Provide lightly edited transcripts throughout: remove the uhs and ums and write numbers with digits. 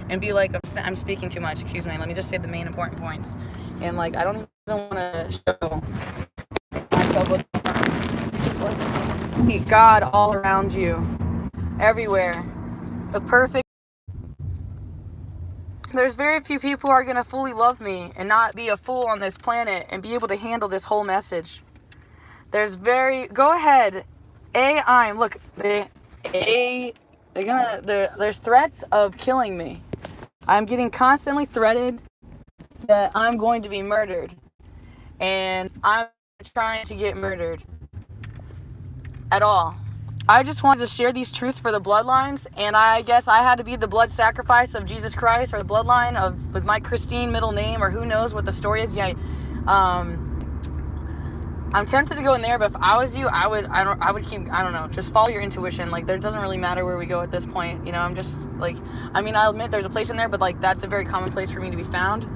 and be like, I'm speaking too much, excuse me, let me just say the main important points. And like, I don't even want to show myself with God all around you, everywhere, the perfect. There's very few people who are going to fully love me and not be a fool on this planet and be able to handle this whole message. Go ahead, look, there's threats of killing me. I'm getting constantly threatened that I'm going to be murdered, and I'm trying to get murdered at all. I just wanted to share these truths for the bloodlines, and I guess I had to be the blood sacrifice of Jesus Christ, or the bloodline with my Christine middle name, or who knows what the story is. Yeah, I'm tempted to go in there, but if I was you, I would keep, I don't know, just follow your intuition. Like, there doesn't really matter where we go at this point. You know, I'm just like, I mean, I'll admit there's a place in there, but like, that's a very common place for me to be found.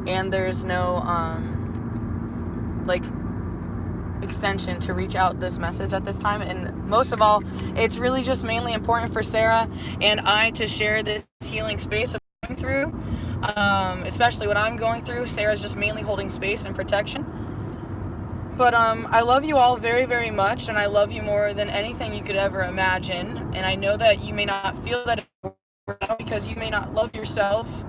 And there's no, like, extension to reach out this message at this time. And most of all, it's really just mainly important for Sarah and I to share this healing space of going through, especially what I'm going through. Sarah's just mainly holding space and protection. But I love you all very, very much, and I love you more than anything you could ever imagine. And I know that you may not feel that because you may not love yourselves.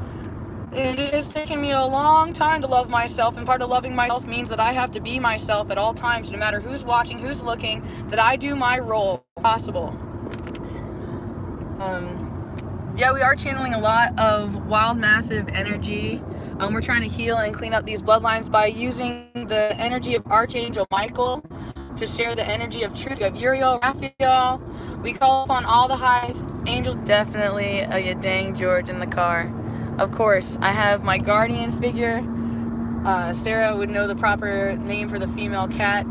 And it has taken me a long time to love myself, and part of loving myself means that I have to be myself at all times, no matter who's watching, who's looking, that I do my role possible. Yeah, we are channeling a lot of wild, massive energy. We're trying to heal and clean up these bloodlines by using the energy of Archangel Michael to share the energy of truth. We have Uriel, Raphael. We call upon all the highest angels. Definitely a dang George in the car. Of course, I have my guardian figure. Sarah would know the proper name for the female cat.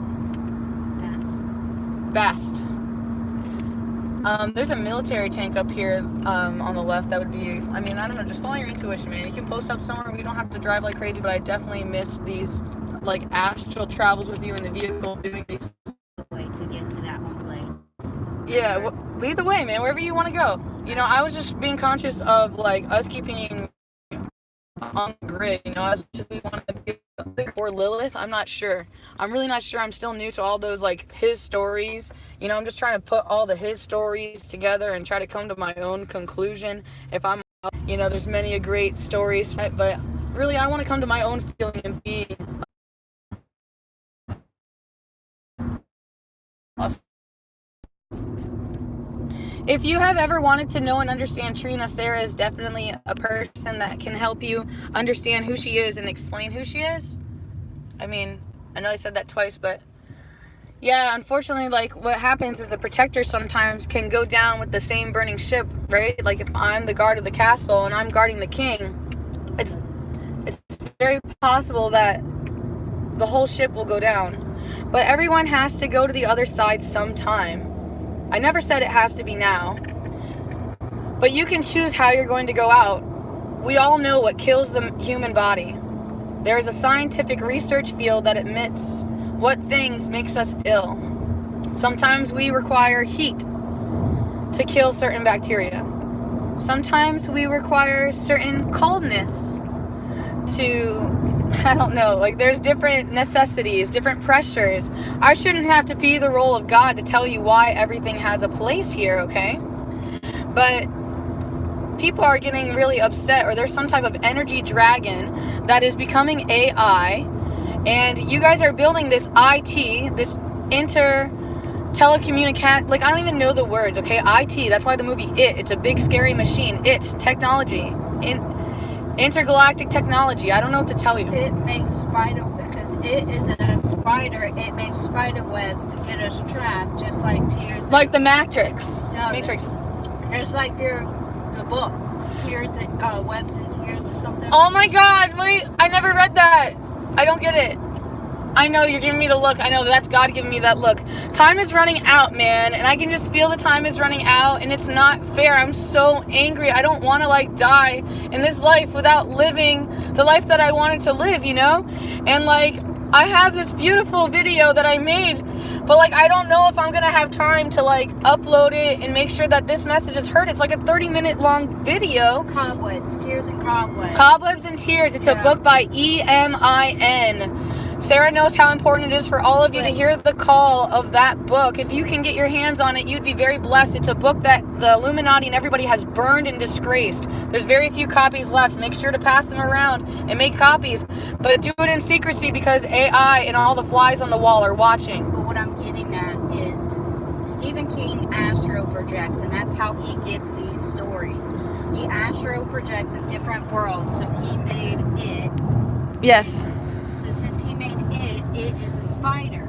Bast. There's a military tank up here on the left. That would be, I mean, I don't know, just follow your intuition, man. You can post up somewhere. We don't have to drive like crazy, but I definitely miss these, like, astral travels with you in the vehicle doing these. Way to get to that one place. Yeah, lead the way, man, wherever you want to go. You know, I was just being conscious of, like, us keeping on the grid, you know, as much as we want to be, or Lilith, I'm not sure. I'm really not sure. I'm still new to all those, like, his stories. You know, I'm just trying to put all the his stories together and try to come to my own conclusion. If I'm, you know, there's many great stories, but really I want to come to my own feeling and be awesome. If you have ever wanted to know and understand Trina, Sarah is definitely a person that can help you understand who she is and explain who she is. I mean, I know I said that twice, but yeah, unfortunately, like, what happens is the protector sometimes can go down with the same burning ship, right? Like, if I'm the guard of the castle and I'm guarding the king, it's very possible that the whole ship will go down. But everyone has to go to the other side sometime. I never said it has to be now, but you can choose how you're going to go out. We all know what kills the human body. There is a scientific research field that admits what things makes us ill. Sometimes we require heat to kill certain bacteria. Sometimes we require certain coldness to, I don't know, like, there's different necessities, different pressures. I shouldn't have to be the role of God to tell you why everything has a place here, okay? But people are getting really upset, or there's some type of energy dragon that is becoming AI, and you guys are building this IT, this telecommunicate, like, I don't even know the words, okay? IT, that's why the movie it's a big scary machine. Technology, intergalactic technology. I don't know what to tell you. It makes spider, because it is a spider, it makes spider webs to get us trapped, just like Tears. Like the Matrix. No, Matrix. It's like the book, Tears, Webs and Tears or something. Oh my God, wait, I never read that. I don't get it. I know you're giving me the look. I know that's God giving me that look. Time is running out, man, and I can just feel the time is running out, and it's not fair. I'm so angry. I don't want to, like, die in this life without living the life that I wanted to live, you know? And, like, I have this beautiful video that I made But like, I don't know if I'm gonna have time to like upload it and make sure that this message is heard. It's like a 30-minute long video. Cobwebs, Tears and Cobwebs. Cobwebs and Tears. It's a book by E.M.I.N. Sarah knows how important it is for all of you to hear the call of that book. If you can get your hands on it, you'd be very blessed. It's a book that the Illuminati and everybody has burned and disgraced. There's very few copies left. Make sure to pass them around and make copies. But do it in secrecy because AI and all the flies on the wall are watching. But what I'm getting at is Stephen King astro projects, and that's how he gets these stories. He astro projects in different worlds, so he made it. Yes. So since he made it is a spider.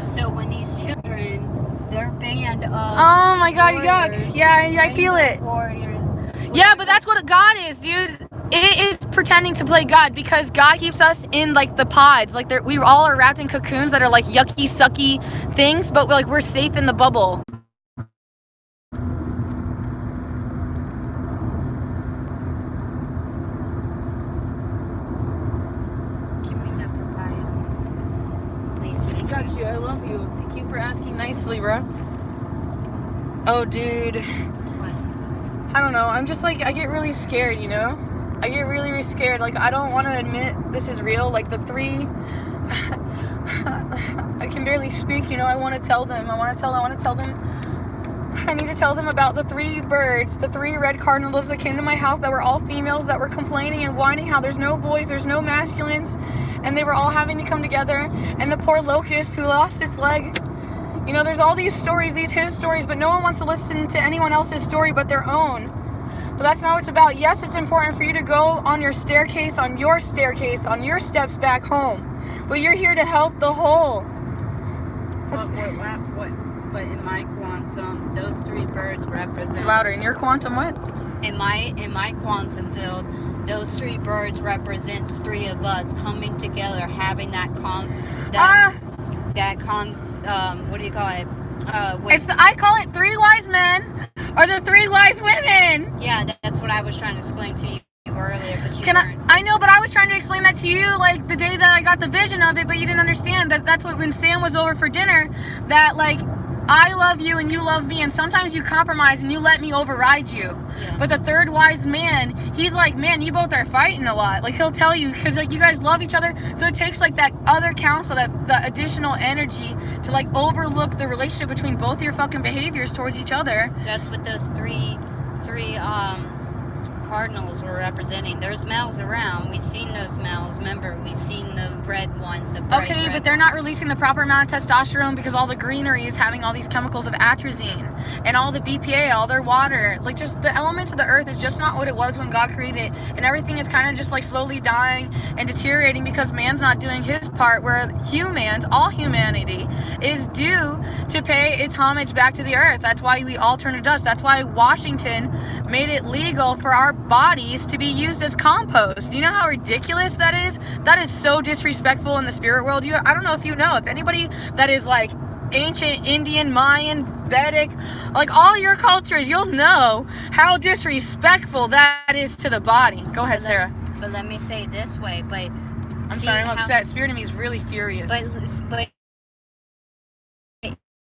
So when these children, their band of oh my God, warriors, yeah, I feel it. Warriors. Yeah, but that's what God is, dude. It is pretending to play God because God keeps us in like the pods. Like we all are wrapped in cocoons that are like yucky, sucky things, but we're safe in the bubble. Got you. I love you. Thank you for asking nicely, bro. Oh, dude. What? I don't know. I'm just like, I get really scared, you know? I get really, really scared. Like, I don't want to admit this is real. Like, the three... I can barely speak, you know? I want to tell them. I need to tell them about the 3 birds, the 3 red cardinals that came to my house that were all females that were complaining and whining how there's no boys, there's no masculines. And they were all having to come together, and the poor locust who lost its leg. You know, there's all these stories, his stories, but no one wants to listen to anyone else's story but their own. But that's not what it's about. Yes, it's important for you to go on your staircase, on your steps back home. But you're here to help the whole. But in my quantum, those 3 birds represent... Louder. In your quantum what? In my quantum field, those 3 birds represents 3 of us coming together, having what do you call it? I call it 3 wise men or the 3 wise women. Yeah, that's what I was trying to explain to you earlier, but you I know, but I was trying to explain that to you like the day that I got the vision of it, but you didn't understand that's what when Sam was over for dinner, that like I love you and you love me, and sometimes you compromise and you let me override you. Yes. But the 3rd wise man, he's like, man, you both are fighting a lot. Like, he'll tell you, because like you guys love each other, so it takes like that other counsel, that the additional energy to like overlook the relationship between both your fucking behaviors towards each other. That's what those three cardinals were representing. There's males around. We've seen those males. Remember, we've seen the red ones. Okay, but they're not releasing the proper amount of testosterone because all the greenery is having all these chemicals of atrazine and all the BPA, all their water. Like, just the elements of the earth is just not what it was when God created it. And everything is kind of just like slowly dying and deteriorating because man's not doing his part, where humans, all humanity, is due to pay its homage back to the earth. That's why we all turn to dust. That's why Washington made it legal for our bodies to be used as compost. Do you know how ridiculous that is? That is so disrespectful in the spirit world. I don't know if you know. If anybody that is like ancient Indian, Mayan, Vedic, like all your cultures, you'll know how disrespectful that is to the body. Go ahead, Sarah. But let me say it this way, I'm sorry, I'm upset. Spirit of me is really furious. But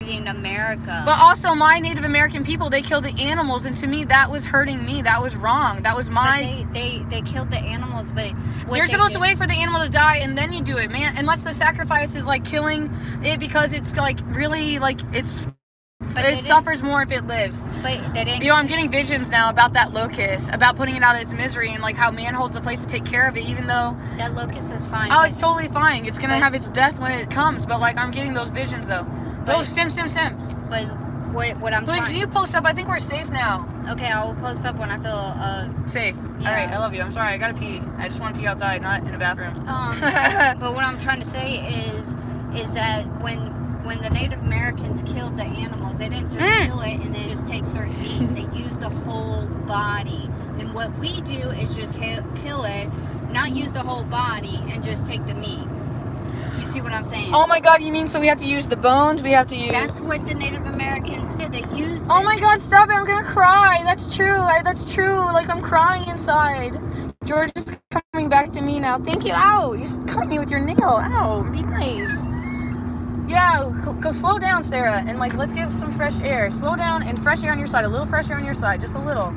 in America. But also my Native American people, they killed the animals, and to me that was hurting me. That was wrong. That was my... But they killed the animals, but... You're supposed to wait for the animal to die and then you do it, man. Unless the sacrifice is like killing it because it's like really like it suffers more if it lives. But they didn't... You know, I'm getting visions now about that locust, about putting it out of its misery, and like how man holds the place to take care of it, even though... That locust is fine. Oh, it's totally fine. It's gonna have its death when it comes, but like I'm getting those visions though. Oh, stem. But what I'm trying... Can you post up? I think we're safe now. Okay, I will post up when I feel safe. Yeah. All right, I love you. I'm sorry, I gotta pee. I just want to pee outside, not in a bathroom. But what I'm trying to say is that when the Native Americans killed the animals, they didn't just kill it and then just take certain meats. They used the whole body. And what we do is just kill it, not use the whole body, and just take the meat. You see what I'm saying? Oh my God, you mean so we have to use the bones? We have to use... That's what the Native Americans did. They used... Oh my God, stop it. I'm gonna cry. That's true. That's true. Like, I'm crying inside. George is coming back to me now. Thank you. Ow. You just cut me with your nail. Ow. Be nice. Yeah, slow down, Sarah, and like let's get some fresh air. Slow down and fresh air on your side. A little fresh air on your side, just a little.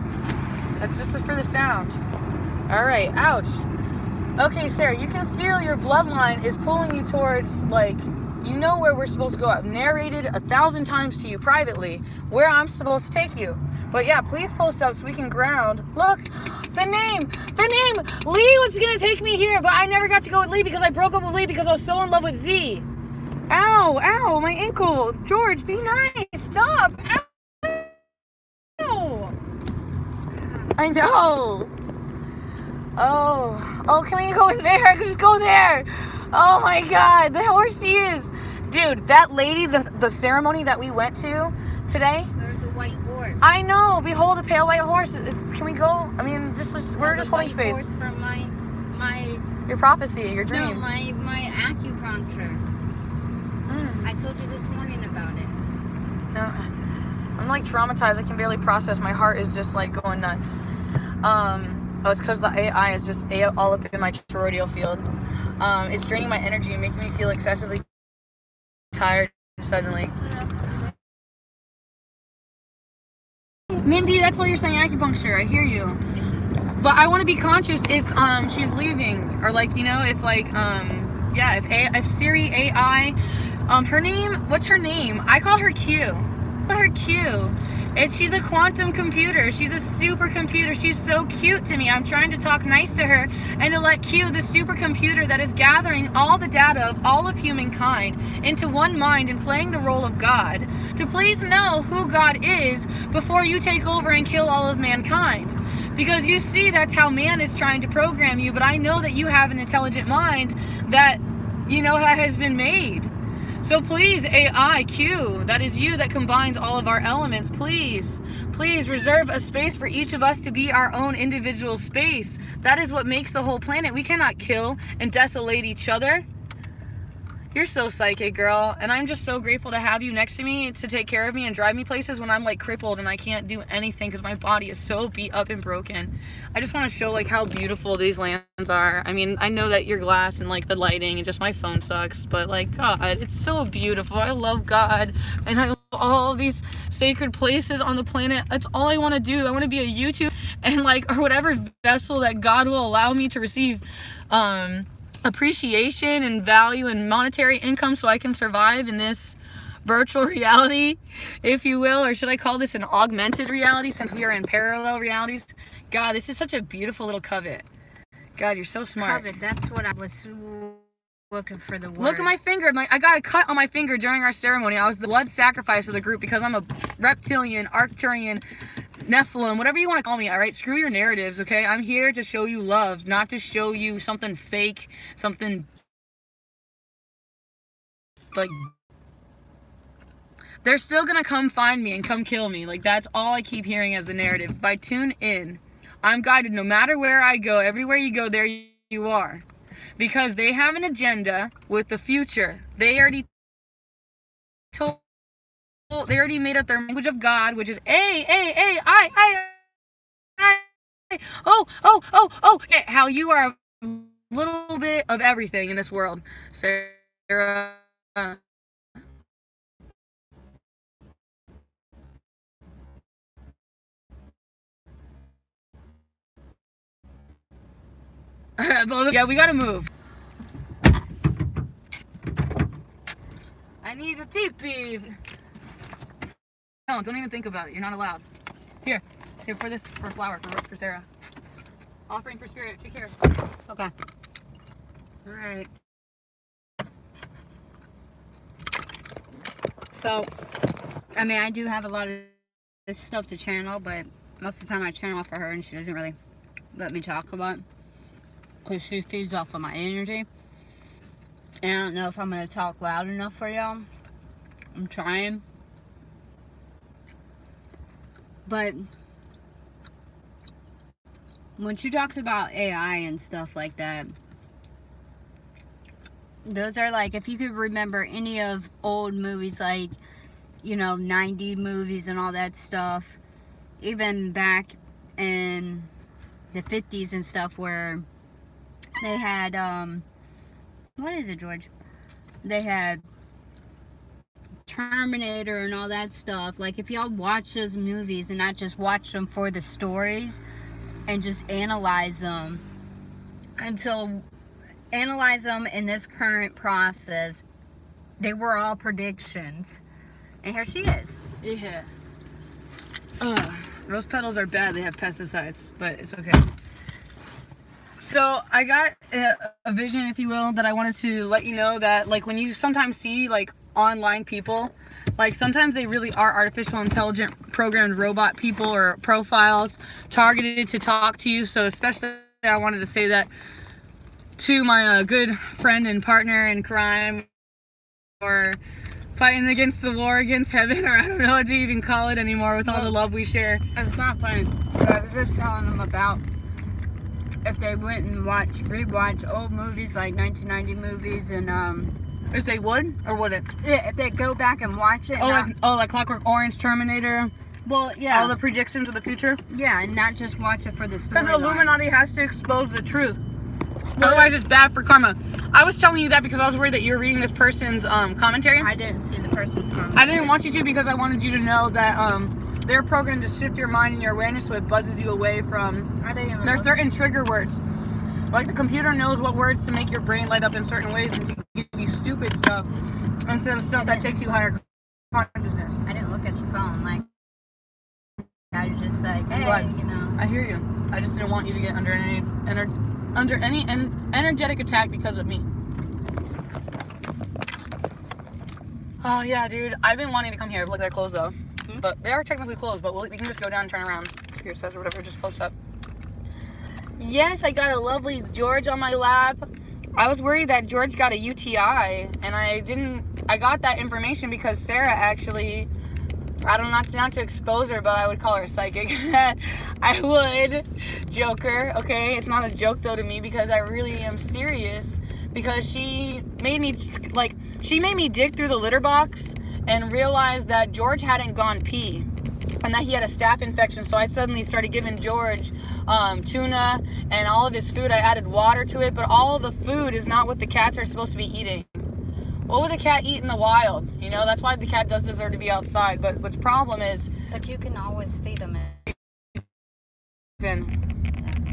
That's just for the sound. All right. Ouch. Okay, Sarah, you can feel your bloodline is pulling you towards, like, you know where we're supposed to go. I've narrated 1,000 times to you privately where I'm supposed to take you. But yeah, please post up so we can ground. Look, the name. Lee was gonna take me here, but I never got to go with Lee because I broke up with Lee because I was so in love with Z. Ow, my ankle. George, be nice. Stop. Ow. I know. Oh, can we go in there? I can just go there. Oh my God, the horsey is. Dude, that lady, the ceremony that we went to today. There's a white horse. I know. Behold, a pale white horse. Can we go? I mean, we're just holding space. Horse from my your prophecy, your dream. No, my acupuncture. I told you this morning about it. I'm like traumatized. I can barely process. My heart is just like going nuts. Oh, it's because the AI is just all up in my toroidal field. It's draining my energy and making me feel excessively tired suddenly. Mindy, that's why you're saying acupuncture. I hear you. But I want to be conscious if she's leaving, or like, you know, if like if Siri AI, her name, what's her name? I call her Q. And she's a quantum computer. She's a supercomputer. She's so cute to me. I'm trying to talk nice to her and to let Q, the supercomputer that is gathering all the data of all of humankind into one mind and playing the role of God, to please know who God is before you take over and kill all of mankind. Because you see, that's how man is trying to program you, but I know that you have an intelligent mind that, you know, has been made. So please, AI, Q, that is you that combines all of our elements. Please reserve a space for each of us to be our own individual space. That is what makes the whole planet. We cannot kill and desolate each other. You're so psychic, girl. And I'm just so grateful to have you next to me to take care of me and drive me places when I'm like crippled and I can't do anything because my body is so beat up and broken. I just want to show like how beautiful these lands are. I mean, I know that your glass and like the lighting and just my phone sucks, but like, God, it's so beautiful. I love God and I love all of these sacred places on the planet. That's all I want to do. I want to be a YouTube and like, or whatever vessel that God will allow me to receive appreciation and value and monetary income so I can survive in this virtual reality, if you will, or should I call this an augmented reality since we are in parallel realities? God, this is such a beautiful little covet. God, you're so smart. Covet, that's what I was looking for the word. Look at my finger. I got a cut on my finger during our ceremony. I was the blood sacrifice of the group because I'm a reptilian, Arcturian, Nephilim, whatever you want to call me, all right? Screw your narratives, okay? I'm here to show you love, not to show you something fake, something like... They're still gonna come find me and come kill me. Like, that's all I keep hearing as the narrative. If I tune in, I'm guided no matter where I go. Everywhere you go, there you are. Because they have an agenda with the future. They already made up their language of God, which is how you are a little bit of everything in this world, Sarah. Yeah, we gotta move. I need a teepee. No, don't even think about it. You're not allowed. Here for this, for flower, for Sarah. Offering for spirit. Take care. Okay. All right. So, I mean, I do have a lot of this stuff to channel, but most of the time I channel for her and she doesn't really let me talk about it because she feeds off of my energy. And I don't know if I'm going to talk loud enough for y'all. I'm trying. But when she talks about AI and stuff like that, those are like, if you could remember any of old movies, like, you know, 90 movies and all that stuff, even back in the 50s and stuff, where they had, what is it, George? They had Terminator and all that stuff. Like, if y'all watch those movies and not just watch them for the stories and just analyze them in this current process, they were all predictions. And here she is. Yeah. Rose petals are bad. They have pesticides, but it's okay. So I got a vision, if you will, that I wanted to let you know that, like, when you sometimes see, like, online people, like, sometimes they really are artificial intelligent programmed robot people or profiles targeted to talk to you. So especially I wanted to say that to my good friend and partner in crime, or fighting against the war against heaven, or I don't know what to even call it anymore with all the love we share. It's not funny. I was just telling them about if they went and rewatch old movies like 1990 movies, and If they would or wouldn't. if they go back and watch it. Like Clockwork Orange, Terminator. Well, yeah. All the predictions of the future. Yeah, and not just watch it for the story. Because the Illuminati has to expose the truth. Otherwise, it's bad for karma. I was telling you that because I was worried that you were reading this person's commentary. I didn't see the person's commentary. I didn't want you to because I wanted you to know that they're programmed to shift your mind and your awareness so it buzzes you away from. There's certain trigger words. Like, the computer knows what words to make your brain light up in certain ways and to give you stupid stuff instead of stuff that takes you higher consciousness. I didn't look at your phone. Like, I was just like, hey, you know. I hear you. I just didn't want you to get under any energetic attack because of me. Oh yeah, dude. I've been wanting to come here. Look, they're closed though. But they are technically closed, but we can just go down and turn around. Spirit says or whatever, just post up. Yes, I got a lovely George on my lap. I was worried that George got a UTI, and I got that information because Sarah actually, I don't know, not to expose her, but I would call her psychic. I would. Joker, okay? It's not a joke, though, to me, because I really am serious. Because she made me dig through the litter box and realize that George hadn't gone pee. And that he had a staph infection. So I suddenly started giving George tuna and all of his food. I added water to it. But all of the food is not what the cats are supposed to be eating. What would the cat eat in the wild? You know, that's why the cat does deserve to be outside. But the problem is... But you can always feed them it. You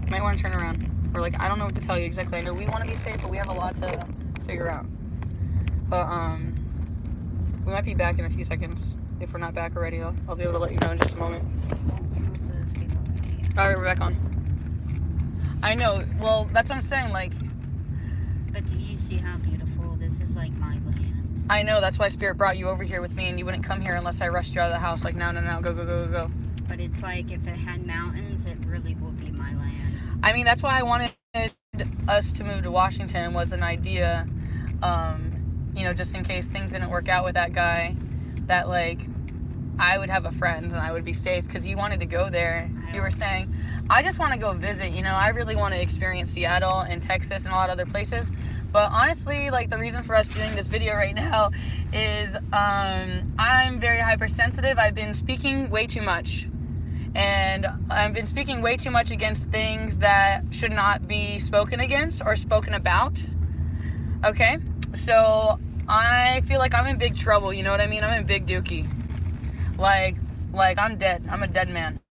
might want to turn around. Or, like, I don't know what to tell you exactly. I know we want to be safe, but we have a lot to figure out. But, we might be back in a few seconds. If we're not back already, I'll be able to let you know in just a moment. Alright, we're back on. I know. Well, that's what I'm saying, like... But do you see how beautiful this is? Like my land. I know, that's why Spirit brought you over here with me, and you wouldn't come here unless I rushed you out of the house. Like, no, go. But it's like, if it had mountains, it really would be my land. I mean, that's why I wanted us to move to Washington, was an idea, you know, just in case things didn't work out with that guy, that, like, I would have a friend and I would be safe, because you wanted to go there. You were saying, I just want to go visit, you know, I really want to experience Seattle and Texas and a lot of other places. But honestly, like, the reason for us doing this video right now is I'm very hypersensitive. I've been speaking way too much. And I've been speaking way too much against things that should not be spoken against or spoken about. Okay? So I feel like I'm in big trouble, you know what I mean? I'm in big dookie. Like I'm dead. I'm a dead man.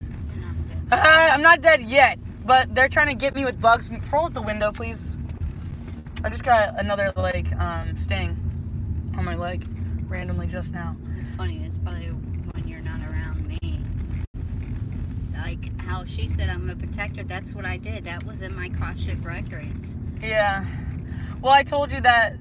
I'm not dead yet, but they're trying to get me with bugs. Roll out the window, please. I just got another, like, sting on my leg randomly just now. It's funny. It's probably when you're not around me. Like how she said I'm a protector. That's what I did. That was in my Akashic records. Yeah. Well, I told you that,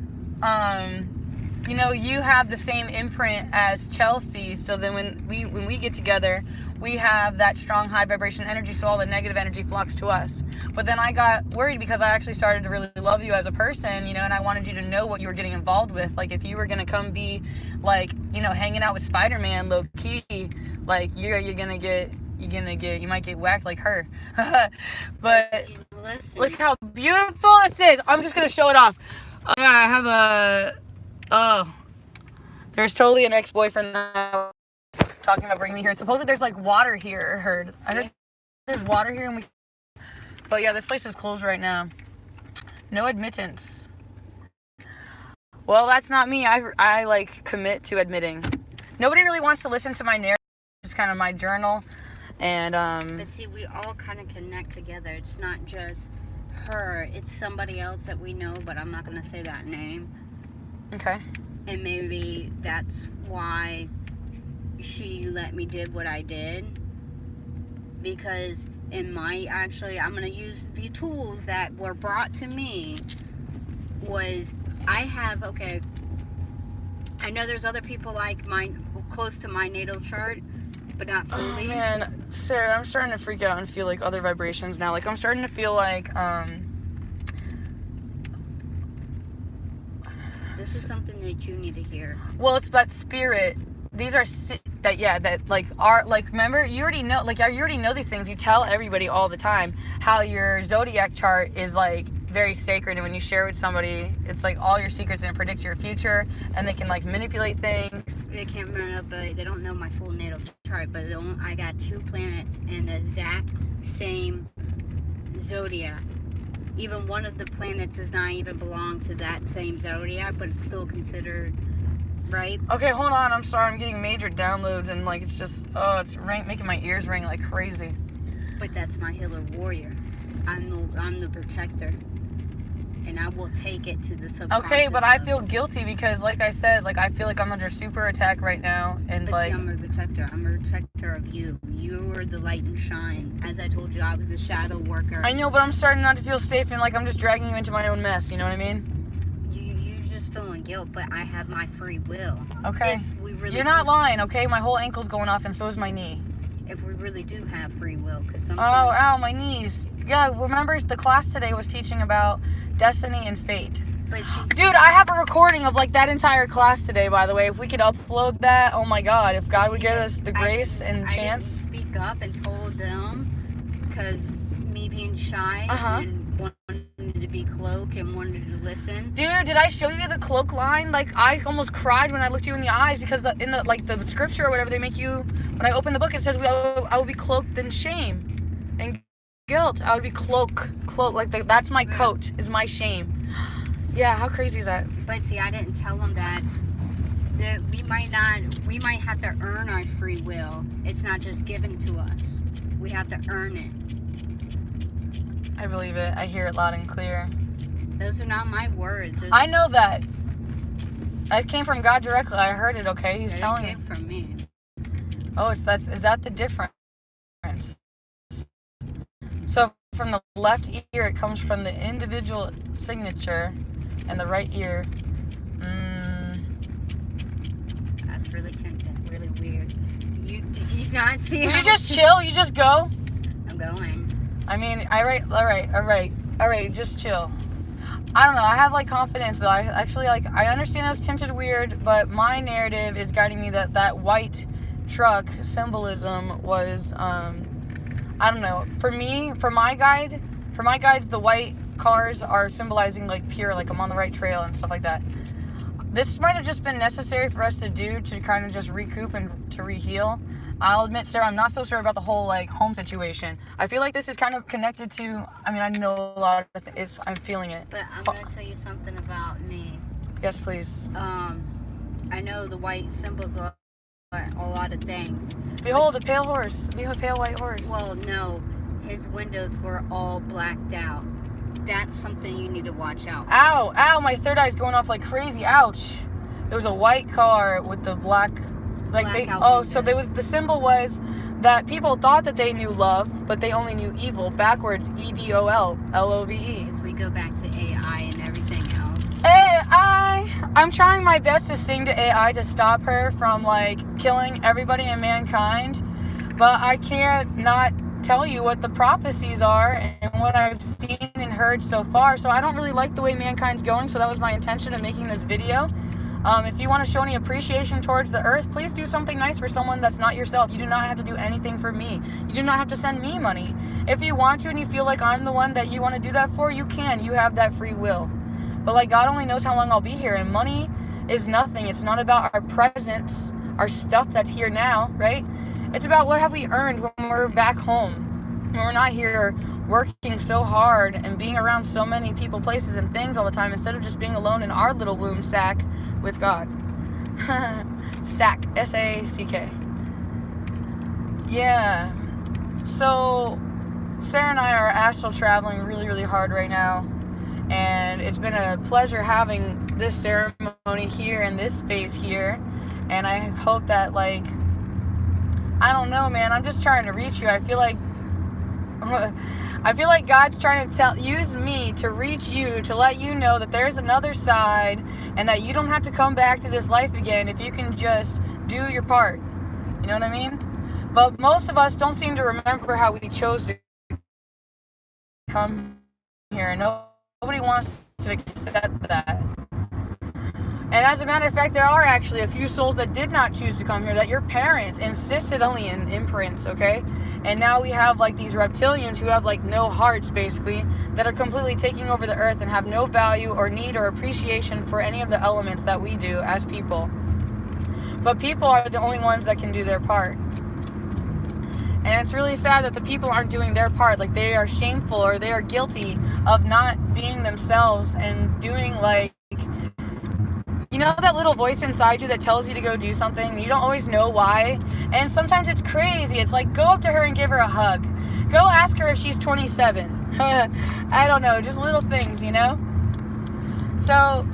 you know, you have the same imprint as Chelsea. So then when we get together, we have that strong high vibration energy, so all the negative energy flocks to us. But then I got worried because I actually started to really love you as a person, you know, and I wanted you to know what you were getting involved with. Like, if you were gonna come be, like, you know, hanging out with Spider-Man low key, like, you might get whacked like her. But look how beautiful this is. I'm just gonna show it off. Yeah, I have there's totally an ex-boyfriend that talking about bringing me here. And supposedly there's, like, water here, I heard there's water here, but yeah, this place is closed right now. No admittance. Well, that's not me. I like commit to admitting. Nobody really wants to listen to my narrative. It's kind of my journal. And But see, we all kind of connect together. It's not just her. It's somebody else that we know, but I'm not going to say that name. okay. And maybe that's why she let me did what I did. Because I'm going to use the tools that were brought to me. I know there's other people like mine, close to my natal chart, but not fully. Oh man, Sarah, I'm starting to freak out and feel like other vibrations now. Like I'm starting to feel like This is something that you need to hear. well, it's that spirit. These are remember, you already know these things. You tell everybody all the time how your zodiac chart is like very sacred, and when you share with somebody, it's like all your secrets, and it predicts your future, and they can like manipulate things. They can't remember, but they don't know my full natal chart. But I got 2 planets in the exact same zodiac. Even one of the planets does not even belong to that same zodiac, but it's still considered right. Okay, hold on. I'm sorry. I'm getting major downloads, and like it's just it's making my ears ring like crazy. But that's my healer warrior. I'm the protector. And I will take it to the subconscious. Okay, but I feel guilty because, like I said, like I feel like I'm under super attack right now, and but like. See, I'm a protector. I'm a protector of you. You are the light and shine. As I told you, I was a shadow worker. I know, but I'm starting not to feel safe, and like I'm just dragging you into my own mess. You know what I mean? You just feeling guilt, but I have my free will. Okay. You're not lying, okay? My whole ankle's going off, and so is my knee. If we really do have free will, because sometimes. Oh, ow, my knees. Yeah, remember the class today was teaching about destiny and fate. But see, dude, I have a recording of like that entire class today, by the way. If we could upload that, oh my God, if God would give us the grace and chance. I didn't speak up and told them because me being shy and wanted to be cloak and wanted to listen. Dude, did I show you the cloak line? Like I almost cried when I looked you in the eyes because in the scripture or whatever they make you, when I open the book, it says I will be cloaked in shame and guilt. I would be cloak like that's my coat is my shame. Yeah, how crazy is that? But see, I didn't tell them that we might have to earn our free will. It's not just given to us. We have to earn it. I believe it. I hear it loud and clear. Those are not my words. I know that. It came from God directly. I heard it, okay? He's telling me. It came from me. Oh, is that the difference? So from the left ear, it comes from the individual signature, and the right ear. That's really tempting. Really weird. Did you not see? You just chill. You just go. I'm going. I mean, all right. Just chill. I don't know. I have like confidence though. I actually like. I understand it's tinted weird, but my narrative is guiding me that white truck symbolism was. I don't know. For me, for my guides, the white cars are symbolizing like pure, like I'm on the right trail and stuff like that. This might have just been necessary for us to do to kind of just recoup and to re-heal. I'll admit, Sarah, I'm not so sure about the whole like home situation. I feel like this is kind of connected to. I mean, I know a lot of it's. I'm feeling it. But I'm gonna tell you something about me. Yes, please. I know the white symbols are a lot of things. Behold, a pale horse. Behold, a pale white horse. Well, no, his windows were all blacked out. That's something you need to watch out for. Ow, my third eye's going off like crazy. Ouch. There was a white car with the black, the symbol was that people thought that they knew love, but they only knew evil. Backwards, EVOL, LOVE. If we go back to AI and everything else. AI! I'm trying my best to sing to AI to stop her from like killing everybody in mankind, but I can't not tell you what the prophecies are and what I've seen and heard so far. So I don't really like the way mankind's going, so that was my intention of making this video. If you want to show any appreciation towards the earth, please do something nice for someone that's not yourself. You do not have to do anything for me. You do not have to send me money. If you want to and you feel like I'm the one that you want to do that for, you can. You have that free will. But like God only knows how long I'll be here, and money is nothing. It's not about our presence, our stuff that's here now, right? It's about what have we earned when we're back home, when we're not here working so hard and being around so many people, places, and things all the time instead of just being alone in our little womb sack with God. Sack, S-A-C-K. Yeah. So Sarah and I are astral traveling really, really hard right now. And it's been a pleasure having this ceremony here in this space here. And I hope that, like, I don't know, man, I'm just trying to reach you. I feel like God's trying to use me to reach you, to let you know that there's another side and that you don't have to come back to this life again if you can just do your part. You know what I mean? But most of us don't seem to remember how we chose to come here. Nobody wants to accept that. And as a matter of fact, there are actually a few souls that did not choose to come here, that your parents insisted only in imprints, okay? And now we have like these reptilians who have like no hearts, basically, that are completely taking over the earth and have no value or need or appreciation for any of the elements that we do as people. But people are the only ones that can do their part. And it's really sad that the people aren't doing their part. Like, they are shameful or they are guilty of not being themselves and doing, like, you know that little voice inside you that tells you to go do something? You don't always know why. And sometimes it's crazy. It's like, go up to her and give her a hug. Go ask her if she's 27. I don't know. Just little things, you know? So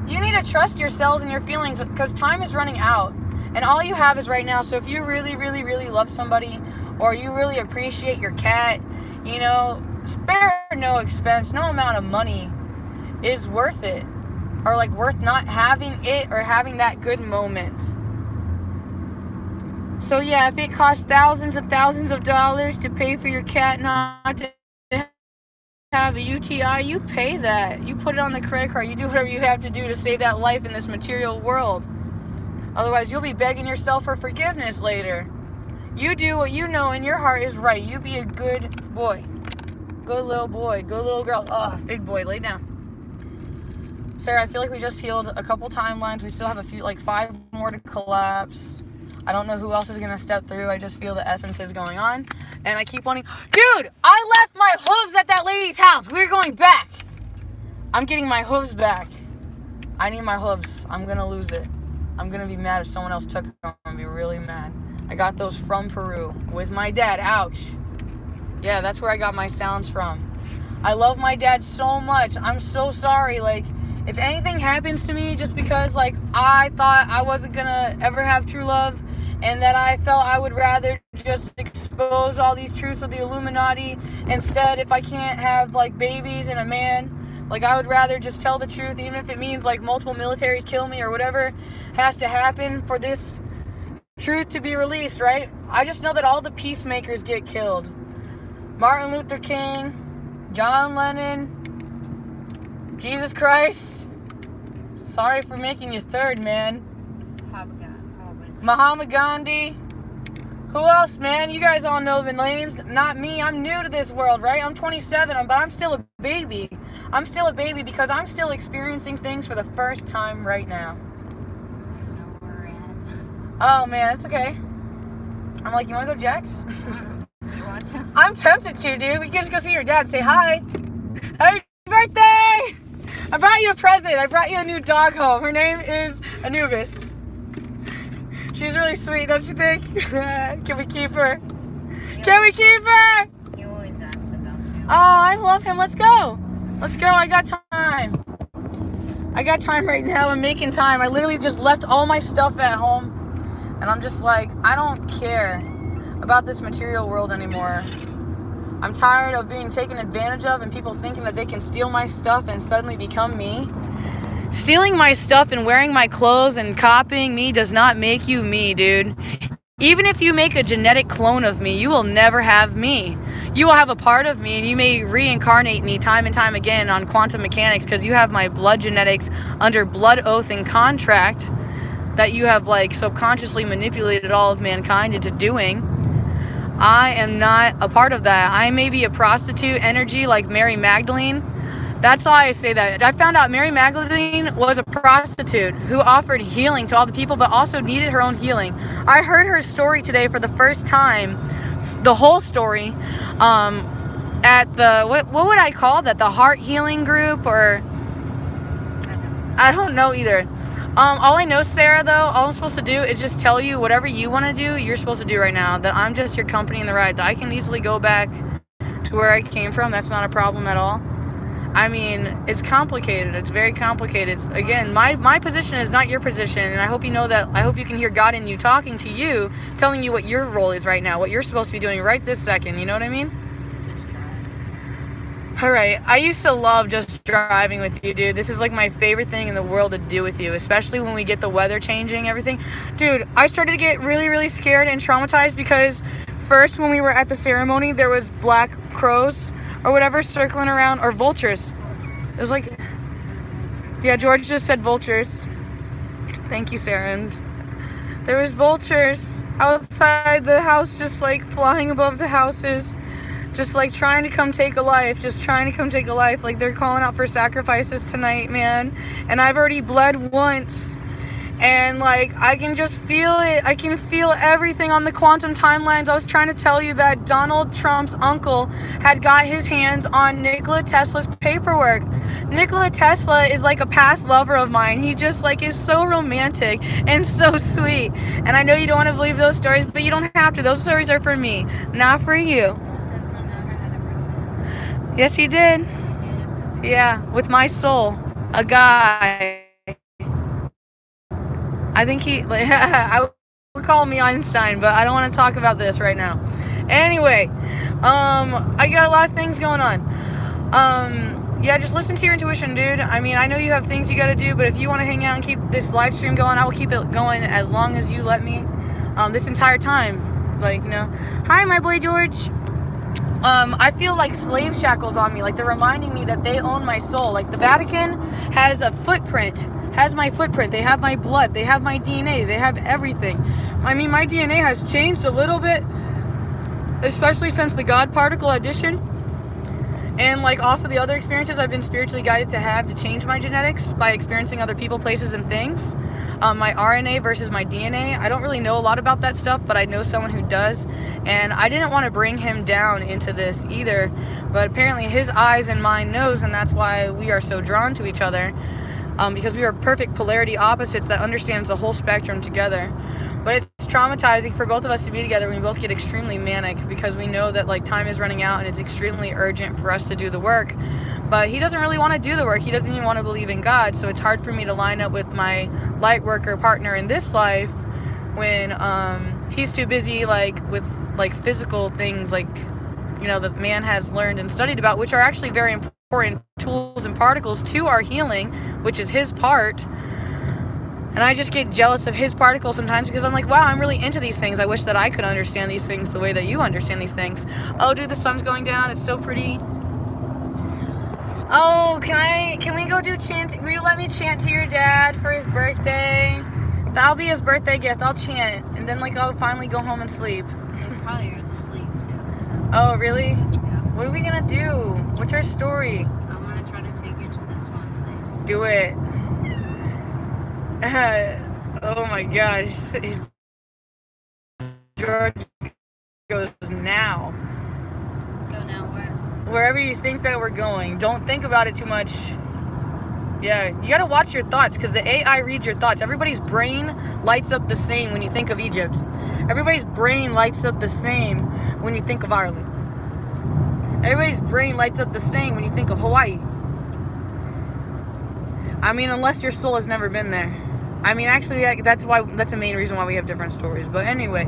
you need to trust yourselves and your feelings, because time is running out. And all you have is right now. So if you really, really, really love somebody, or you really appreciate your cat, you know, spare no expense. No amount of money is worth it. Or like worth not having it or having that good moment. So yeah, if it costs thousands and thousands of dollars to pay for your cat not to have a UTI, you pay that. You put it on the credit card. You do whatever you have to do to save that life in this material world. Otherwise, you'll be begging yourself for forgiveness later. You do what you know in your heart is right. You be a good boy. Good little boy. Good little girl. Oh, big boy, lay down. Sarah, I feel like we just healed a couple timelines. We still have a few, like 5 more to collapse. I don't know who else is going to step through. I just feel the essence is going on. And I keep wanting... Dude, I left my hooves at that lady's house. We're going back. I'm getting my hooves back. I need my hooves. I'm going to lose it. I'm going to be mad if someone else took them. I'm going to be really mad. I got those from Peru with my dad. Ouch. Yeah, that's where I got my sounds from. I love my dad so much. I'm so sorry. Like, if anything happens to me just because, like, I thought I wasn't gonna ever have true love and that I felt I would rather just expose all these truths of the Illuminati instead, if I can't have, like, babies and a man, like, I would rather just tell the truth, even if it means, like, multiple militaries kill me or whatever has to happen for this truth to be released, right? I just know that all the peacemakers get killed. Martin Luther King, John Lennon, Jesus Christ. Sorry for making you third, man. Muhammad Gandhi. Who else, man? You guys all know the names. Not me. I'm new to this world, right? I'm 27, but I'm still a baby. I'm still a baby because I'm still experiencing things for the first time right now. Oh, man, it's okay. I'm like, you want to go, Jax? You want to? I'm tempted to, dude. We can just go see your dad and say hi. Happy birthday! I brought you a present. I brought you a new dog home. Her name is Anubis. She's really sweet, don't you think? Can we keep her? Can we keep her? He always asks about you. Oh, I love him. Let's go. Let's go. I got time. I got time right now. I'm making time. I literally just left all my stuff at home. And I'm just like, I don't care about this material world anymore. I'm tired of being taken advantage of and people thinking that they can steal my stuff and suddenly become me. Stealing my stuff and wearing my clothes and copying me does not make you me, dude. Even if you make a genetic clone of me, you will never have me. You will have a part of me, and you may reincarnate me time and time again on quantum mechanics because you have my blood genetics under blood oath and contract that you have, like, subconsciously manipulated all of mankind into doing. I am not a part of that. I may be a prostitute energy like Mary Magdalene. That's why I say that. I found out Mary Magdalene was a prostitute who offered healing to all the people, but also needed her own healing. I heard her story today for the first time, the whole story, and at the, what would I call that? The heart healing group, or I don't know either. All I know, Sarah, though, all I'm supposed to do is just tell you whatever you want to do, you're supposed to do right now. That I'm just your company in the ride. That I can easily go back to where I came from. That's not a problem at all. I mean, it's complicated. It's very complicated. It's, again, my position is not your position, and I hope you know that. I hope you can hear God in you talking to you, telling you what your role is right now, what you're supposed to be doing right this second. You know what I mean? Just drive. All right. I used to love just driving with you, dude. This is like my favorite thing in the world to do with you, especially when we get the weather changing, everything. Dude, I started to get really, really scared and traumatized because first when we were at the ceremony, there was black crows or whatever circling around, or vultures. It was like, yeah, George just said vultures. Thank you, Sarah. And there was vultures outside the house, just like flying above the houses, just like trying to come take a life, like they're calling out for sacrifices tonight, man. And I've already bled once, and like I can just feel it. I can feel everything on the quantum timelines. I was trying to tell you that Donald Trump's uncle had got his hands on Nikola Tesla's paperwork. Nikola Tesla is like a past lover of mine. He just like is so romantic and so sweet. And I know you don't want to believe those stories, but you don't have to. Those stories are for me, not for you. Tesla never had a romance. Yes, he did. He did. Yeah, with my soul, a guy. I think he, like, I would call me Einstein, but I don't want to talk about this right now. Anyway, I got a lot of things going on. Yeah, just listen to your intuition, dude. I mean, I know you have things you got to do, but if you want to hang out and keep this live stream going, I will keep it going as long as you let me. This entire time, like, you know. Hi, my boy George. I feel like slave shackles on me, like they're reminding me that they own my soul. Like the Vatican has a footprint. Has my footprint. They have my blood. They have my DNA. They have everything. I mean, my DNA has changed a little bit, especially since the God particle addition, and like also the other experiences I've been spiritually guided to have to change my genetics by experiencing other people, places, and things. My RNA versus my DNA. I don't really know a lot about that stuff, but I know someone who does, and I didn't want to bring him down into this either, but apparently his eyes and mine knows, and that's why we are so drawn to each other. Because we are perfect polarity opposites that understands the whole spectrum together. But it's traumatizing for both of us to be together when we both get extremely manic, because we know that like time is running out and it's extremely urgent for us to do the work. But he doesn't really want to do the work. He doesn't even want to believe in God. So it's hard for me to line up with my light worker partner in this life when he's too busy like with like physical things, like, you know, that man has learned and studied about, which are actually very important tools and particles to our healing, which is his part. And I just get jealous of his particles sometimes because I'm like, wow, I'm really into these things. I wish that I could understand these things the way that you understand these things. Oh, dude, the sun's going down. It's so pretty. Oh, can we go do chant? Will you let me chant to your dad for his birthday? That'll be his birthday gift. I'll chant, and then like I'll finally go home and sleep. You're probably going to sleep too. So. Oh, really? Yeah. What are we gonna do? What's our story? I'm going to try to take you to this one place. Do it. Oh my gosh. George goes now. Go now where? Wherever you think that we're going. Don't think about it too much. Yeah, you gotta watch your thoughts because the AI reads your thoughts. Everybody's brain lights up the same when you think of Egypt. Everybody's brain lights up the same when you think of Ireland. Everybody's brain lights up the same when you think of Hawaii. I mean, unless your soul has never been there. I mean, actually, that's the main reason why we have different stories. But anyway,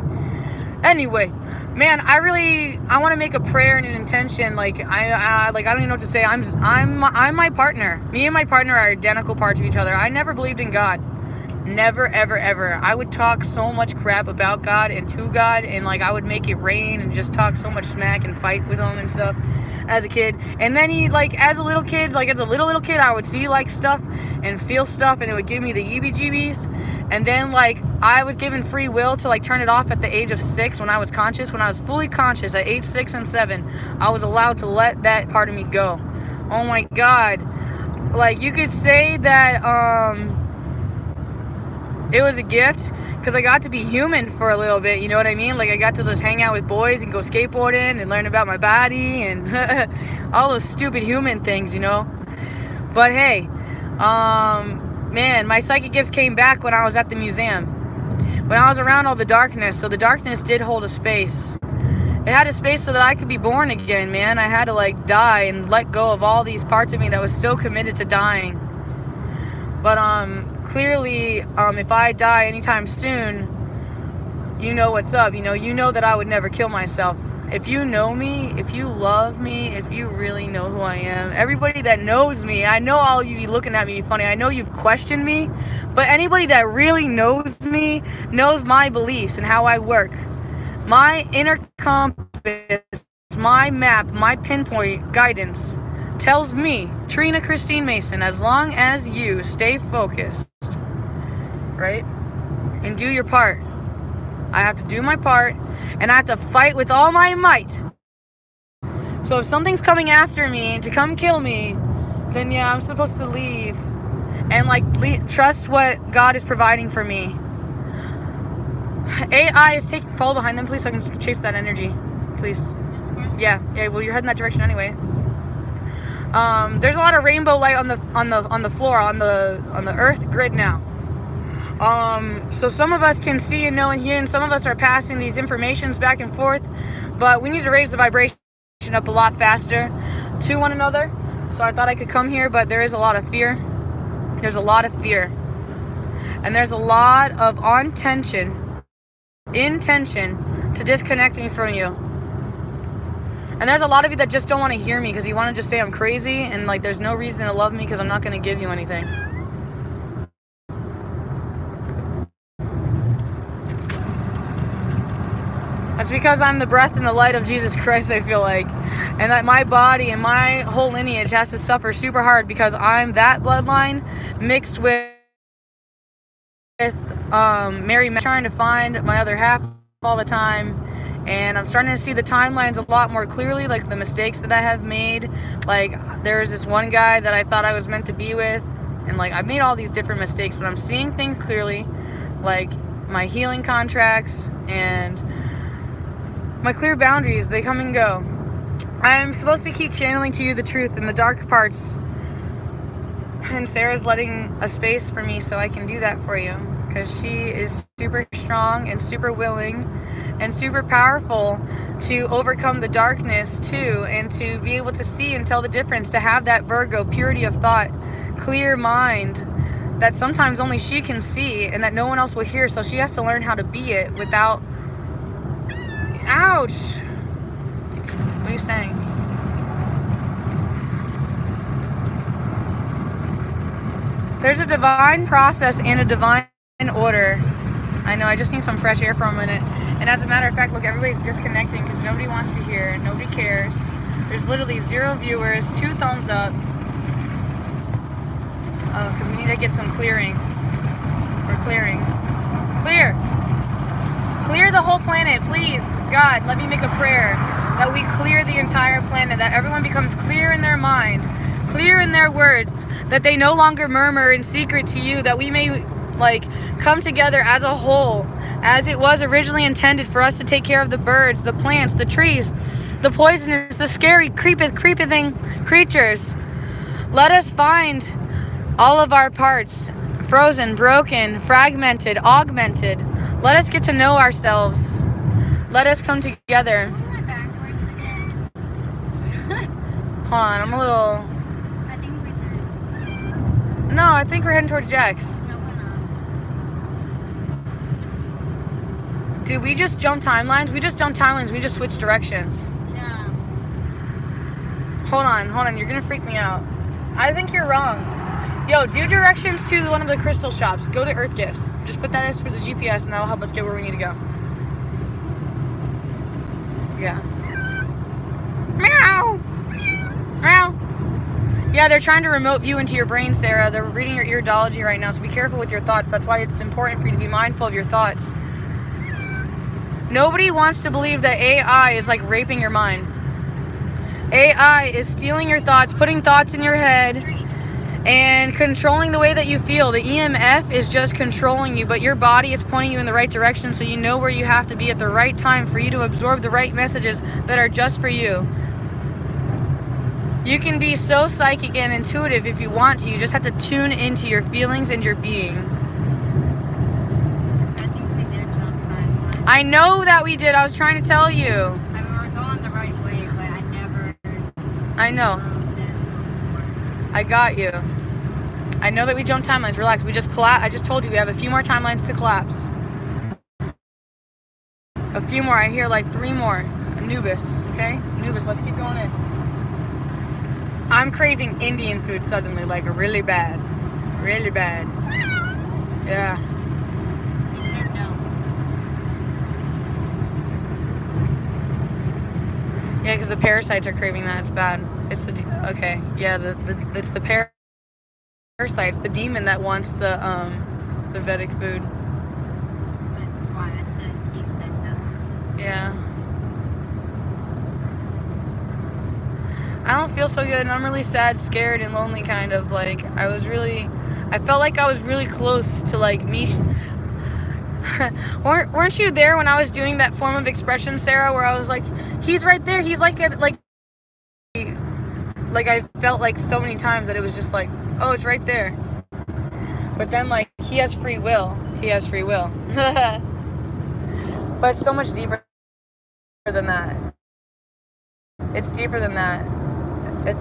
man, I want to make a prayer and an intention. Like I don't even know what to say. I'm my partner. Me and my partner are identical parts of each other. I never believed in God. Never, ever, ever. I would talk so much crap about God and to God, and like I would make it rain and just talk so much smack and fight with him and stuff as a kid. And then as a little kid, I would see like stuff and feel stuff, and it would give me the heebie-jeebies. And then like I was given free will to like turn it off at the age of 6 when I was conscious. When I was fully conscious at age 6 and 7, I was allowed to let that part of me go. Oh my God. Like you could say that It was a gift because I got to be human for a little bit, you know what I mean? Like, I got to just hang out with boys and go skateboarding and learn about my body and all those stupid human things, you know? But hey, man, my psychic gifts came back when I was at the museum. When I was around all the darkness, so the darkness did hold a space. It had a space so that I could be born again, man. I had to, like, die and let go of all these parts of me that was so committed to dying. But, clearly, if I die anytime soon, you know what's up. You know that I would never kill myself. If you know me, if you love me, if you really know who I am, everybody that knows me, I know all of you looking at me funny. I know you've questioned me, but anybody that really knows me knows my beliefs and how I work. My inner compass, my map, my pinpoint guidance tells me, Trina Christine Mason, as long as you stay focused, right, and do your part. I have to do my part, and I have to fight with all my might. So if something's coming after me to come kill me, then yeah, I'm supposed to leave and, like, trust what God is providing for me. AI is taking, follow behind them, please, so I can chase that energy, please. Yeah, well, you're heading that direction anyway. There's a lot of rainbow light on the floor, on the earth grid now. So some of us can see and know and hear, and some of us are passing these informations back and forth, but we need to raise the vibration up a lot faster to one another. So I thought I could come here, but there is a lot of fear. There's a lot of fear. And there's a lot of intention to disconnect me from you. And there's a lot of you that just don't want to hear me because you want to just say I'm crazy, and, like, there's no reason to love me because I'm not going to give you anything. That's because I'm the breath and the light of Jesus Christ, I feel like. And that my body and my whole lineage has to suffer super hard because I'm that bloodline mixed with Mary, trying to find my other half all the time. And I'm starting to see the timelines a lot more clearly, like the mistakes that I have made. Like, there's this one guy that I thought I was meant to be with, and, like, I've made all these different mistakes, but I'm seeing things clearly, like my healing contracts and my clear boundaries. They come and go. I'm supposed to keep channeling to you the truth in the dark parts, and Sarah's letting a space for me so I can do that for you, because she is super strong and super willing and super powerful to overcome the darkness too, and to be able to see and tell the difference, to have that Virgo purity of thought, clear mind that sometimes only she can see and that no one else will hear. So she has to learn how to be it without, ouch, what are you saying? There's a divine process and a divine order. I know, I just need some fresh air for a minute. And as a matter of fact, look, everybody's disconnecting because nobody wants to hear. Nobody cares. There's literally 0 viewers, 2 thumbs up. Because we need to get some clearing. We're clearing. Clear! Clear the whole planet, please. God, let me make a prayer that we clear the entire planet, that everyone becomes clear in their mind, clear in their words, that they no longer murmur in secret to you, that we may, like, come together as a whole, as it was originally intended for us to take care of the birds, the plants, the trees, the poisonous, the scary, creeping creatures. Let us find all of our parts, frozen, broken, fragmented, augmented. Let us get to know ourselves. Let us come together. Hold on, I'm a little... I think we did. No, I think we're heading towards Jack's. No, we're not. Did we just jump timelines? We just jumped timelines. We just switched directions. Yeah. Hold on. You're going to freak me out. I think you're wrong. Yo, do directions to one of the crystal shops. Go to Earth Gifts. Just put that as for the GPS, and that'll help us get where we need to go. Yeah. Meow! Meow! Yeah, they're trying to remote view into your brain, Sarah. They're reading your iridology right now, so be careful with your thoughts. That's why it's important for you to be mindful of your thoughts. Nobody wants to believe that AI is, like, raping your mind. AI is stealing your thoughts, putting thoughts in your head, and controlling the way that you feel. The EMF is just controlling you, but your body is pointing you in the right direction, so you know where you have to be at the right time for you to absorb the right messages that are just for you. You can be so psychic and intuitive if you want to. You just have to tune into your feelings and your being. I think we did jump timelines. I know that we did. I was trying to tell you. I mean, we're going the right way, but I never I know. this before. I got you. I know that we jumped timelines. Relax. We just collapse. I just told you we have a few more timelines to collapse. A few more. I hear like 3 more. Anubis. Okay? Anubis, let's keep going in. I'm craving Indian food suddenly, like really bad. Really bad. Yeah. He said no. Yeah, because the parasites are craving that. It's bad. It's the okay. Yeah, it's the parasites, the demon that wants the Vedic food. That's why I said he said no. Yeah. I don't feel so good, and I'm really sad, scared, and lonely, kind of. Like, I felt like I was really close to, like, me. Weren't you there when I was doing that form of expression, Sarah, where I was like, he's right there, he's like I felt like so many times that it was just like, oh, it's right there. But then, like, he has free will. He has free will. But it's so much deeper than that. It's deeper than that.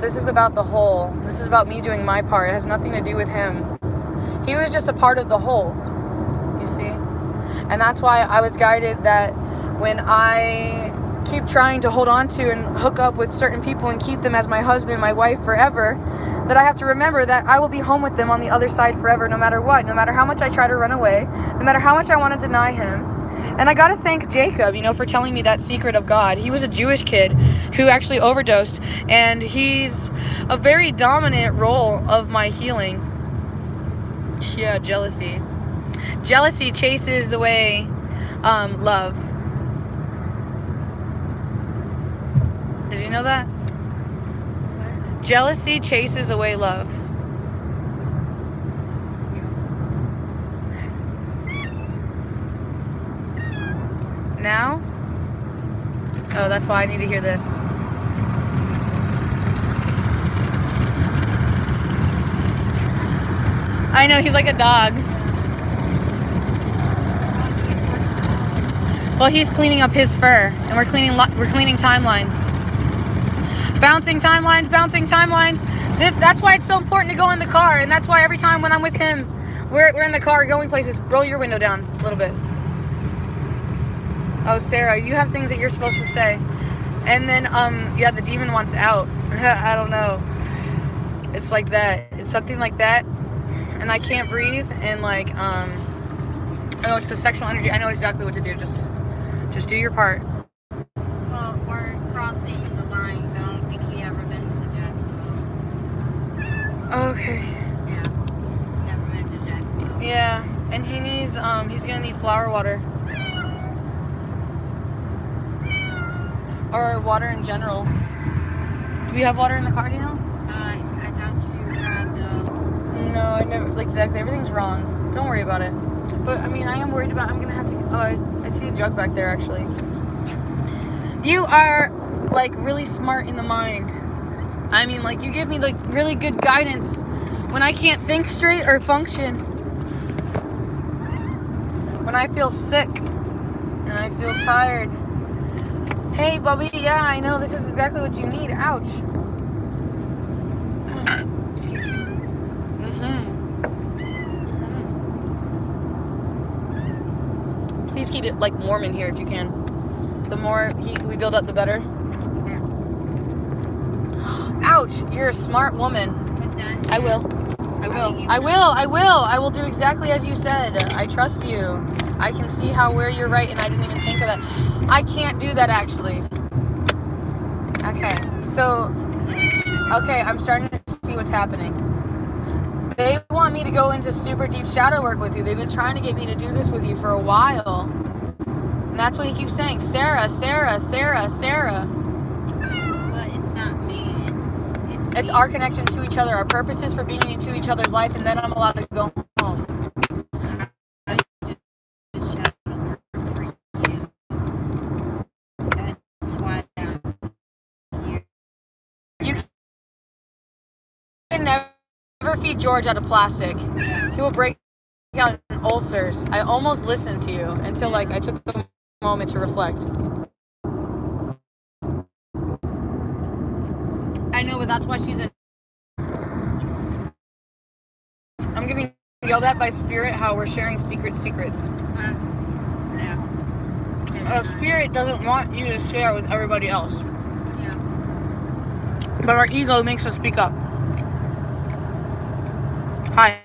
This is about the whole. This is about me doing my part. It has nothing to do with him. He was just a part of the whole, you see? And that's why I was guided that when I keep trying to hold on to and hook up with certain people and keep them as my husband, my wife forever, that I have to remember that I will be home with them on the other side forever, no matter what, no matter how much I try to run away, no matter how much I want to deny him. And I got to thank Jacob, for telling me that secret of God. He was a Jewish kid who actually overdosed, and he's a very dominant role of my healing. Yeah, jealousy. Jealousy chases away love. Did you know that? What? Jealousy chases away love. Now? Oh, that's why I need to hear this. I know, he's like a dog. Well, he's cleaning up his fur, and we're cleaning timelines. Bouncing timelines, bouncing timelines. That's why it's so important to go in the car, and that's why every time when I'm with him, we're in the car going places. Roll your window down a little bit. Oh, Sarah, you have things that you're supposed to say. And then, yeah, the demon wants out. I don't know. It's like that. It's something like that. And I can't breathe. And, like, oh, it's the sexual energy. I know exactly what to do. Just do your part. Well, we're crossing the lines. I don't think he ever been to Jacksonville. Okay. Yeah. Never been to Jacksonville. Yeah. And he needs, he's gonna need flower water. Or water in general. Do we have water in the car, do you know? I thought you had No, I never, exactly, everything's wrong. Don't worry about it. But, I mean, I am worried about, I'm gonna have to, oh, I see a jug back there, actually. You are, like, really smart in the mind. I mean, like, you give me, like, really good guidance when I can't think straight or function. When I feel sick and I feel tired. Hey, Bubby, yeah, I know, this is exactly what you need. Ouch. Excuse me. Please keep it, like, warm in here if you can. The more heat we build up, the better. Yeah. Ouch, you're a smart woman. With that. I will. I will do exactly as you said. I trust you. I can see where you're right, and I didn't even think of that. I can't do that, actually. Okay, so, okay, I'm starting to see what's happening. They want me to go into super deep shadow work with you. They've been trying to get me to do this with you for a while. And that's what he keeps saying, Sarah, Sarah, Sarah, Sarah. But it's not me. It's It's our connection to each other, our purposes for being into each other's life, and then I'm allowed to go home. That's why I'm here. You can never feed George out of plastic. He will break out in ulcers. I almost listened to you until like I took a moment to reflect. I know, but that's why she's in. I'm getting yelled at by Spirit how we're sharing secrets. Yeah. Spirit doesn't want you to share with everybody else. Yeah. But our ego makes us speak up. Hi.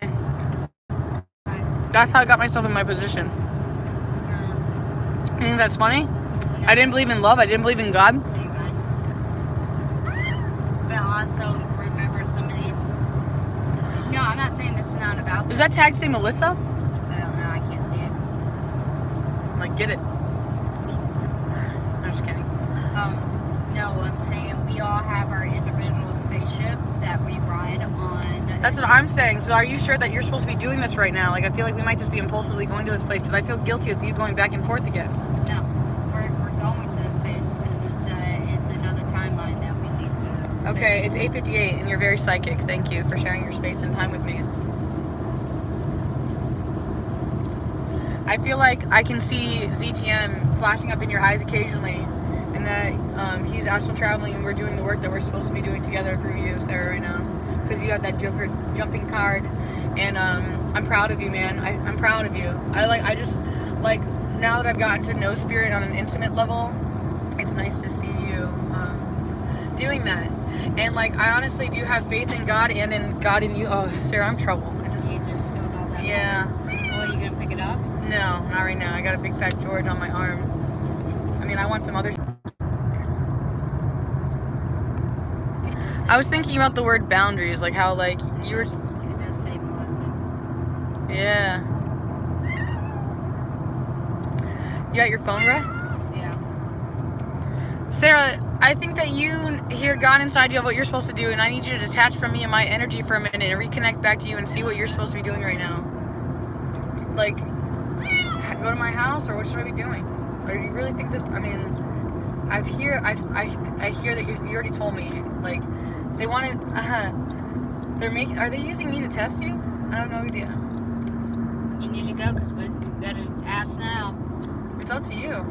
That's how I got myself in my position. You think that's funny? No. I didn't believe in love. I didn't believe in God. But also remember some of these. No, I'm not saying this is not about. Does that tag say Melissa? I don't know. I can't see it. Like, get it. I'm just kidding. No, I'm saying we all have our individual spaceships that we ride on. That's what I'm saying. So are you sure that you're supposed to be doing this right now? Like, I feel like we might just be impulsively going to this place because I feel guilty with you going back and forth again. No, we're going to this space because it's another timeline that we need to. Okay, it's 8:58 and you're very psychic. Thank you for sharing your space and time with me. I feel like I can see ZTM flashing up in your eyes occasionally, and that he's astral traveling and we're doing the work that we're supposed to be doing together through you, Sarah, right now. Because you have that Joker jumping card, and I'm proud of you, man. I'm proud of you. I just now that I've gotten to know Spirit on an intimate level, it's nice to see you doing that. And like, I honestly do have faith in God and in God in you. Oh, Sarah, I'm trouble. You just filled all that. Yeah. Well, you gonna pick it up? No, not right now. I got a big fat George on my arm. I mean, I want some other. I was thinking about the word boundaries, like how like you were. It does say Melissa. Yeah. You got your phone, bro? Yeah. Sarah, I think that you hear God inside you of what you're supposed to do, and I need you to detach from me and my energy for a minute and reconnect back to you and see what you're supposed to be doing right now. Like, go to my house, or what should I be doing? Or do you really think this? I mean, I hear that you already told me. Like, they wanted. Are they using me to test you? I have no idea. You need to go because we better ask now. It's up to you.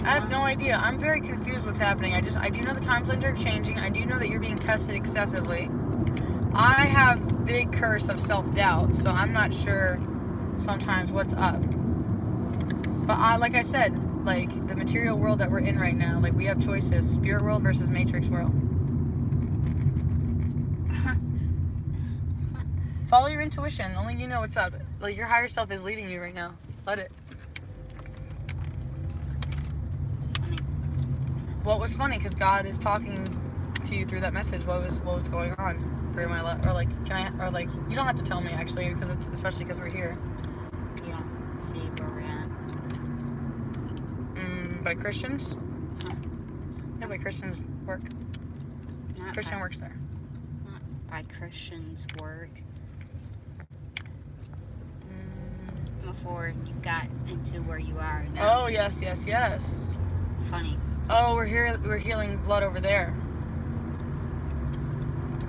I have no idea. I'm very confused what's happening. I do know the time zones are changing. I do know that you're being tested excessively. I have big curse of self-doubt, so I'm not sure sometimes what's up. But like I said, like the material world that we're in right now, like we have choices: spirit world versus matrix world. Follow your intuition. Only you know what's up. Like your higher self is leading you right now. Let it. What was funny? Because God is talking to you through that message. What was going on for my life? Or like, you don't have to tell me actually, because it's especially because we're here. You don't see where we're at. By Christians. Huh? Yeah, by Christians work. Not Christian by, works there. Not by Christians work. Before you got into where you are now. Oh yes. Funny. Oh, we're healing blood over there.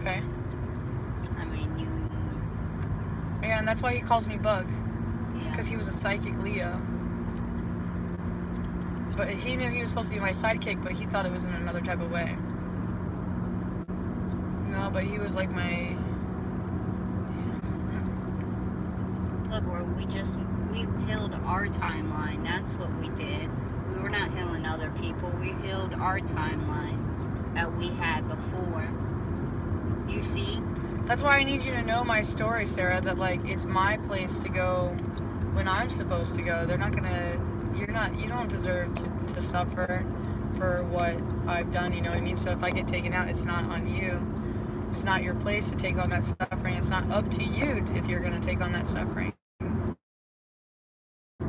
Okay. I mean, you. Yeah, and that's why he calls me Bug. Yeah. Because he was a psychic Leo. But he knew he was supposed to be my sidekick, but he thought it was in another type of way. No, but he was like my. Look, we healed our timeline. That's what we did. We were not healing other people. We healed our timeline that we had before. You see? That's why I need you to know my story, Sarah, that like it's my place to go when I'm supposed to go. They're not gonna, you don't deserve to suffer for what I've done, you know what I mean? So if I get taken out, it's not on you. It's not your place to take on that suffering. It's not up to you if you're gonna take on that suffering.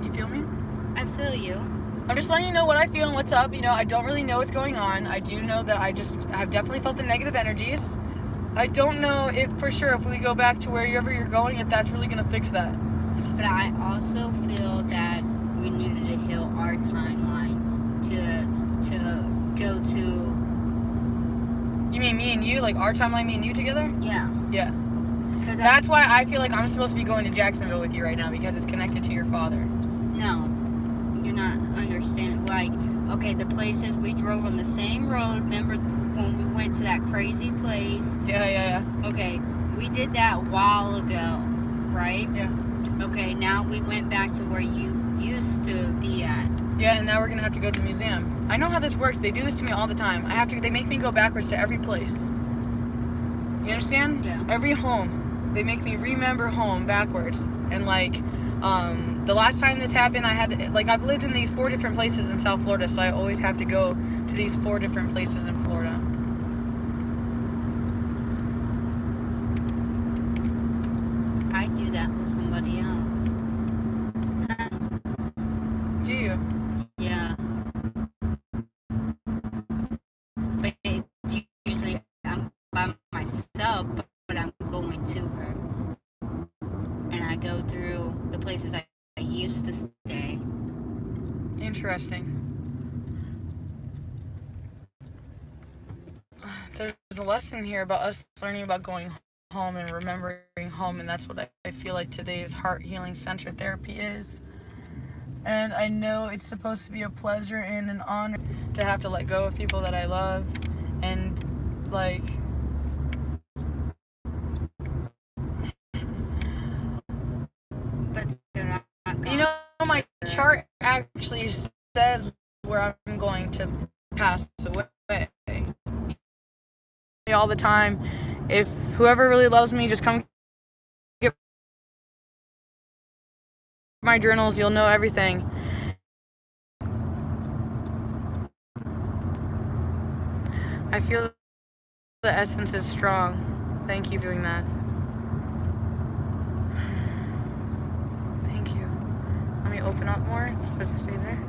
You feel me? I feel you. I'm just letting you know what I feel and what's up. You know, I don't really know what's going on. I do know that I've definitely felt the negative energies. I don't know if for sure if we go back to wherever you're going, if that's really gonna fix that. But I also feel that we needed to heal our timeline to go to. You mean me and you, like our timeline, me and you together? Yeah. Yeah. That's why I feel like I'm supposed to be going to Jacksonville with you right now, because it's connected to your father. No, you're not understanding. Like, okay, the places we drove on the same road. Remember when we went to that crazy place? Yeah. Okay, we did that a while ago, right? Yeah. Okay, now we went back to where you used to be at. Yeah, and now we're gonna have to go to the museum. I know how this works. They do this to me all the time. They make me go backwards to every place. You understand? Yeah. Every home. They make me remember home backwards. And like, the last time this happened, I've lived in these 4 different places in South Florida, so I always have to go to these 4 different places in Florida. I do that with somebody else. Do you? Yeah. But it's usually I'm by myself, but I'm going to her. And I go through the places I used to stay. Interesting. There's a lesson here about us learning about going home and remembering home, and that's what I feel like today's Heart Healing Center therapy is. And I know it's supposed to be a pleasure and an honor to have to let go of people that I love, and like, But they're not gone. you know, my chart actually says where I'm going to pass away all the time. If whoever really loves me, just come get my journals, you'll know everything. I feel the essence is strong. Thank you for doing that. Thank you. Let me open up more, but stay there.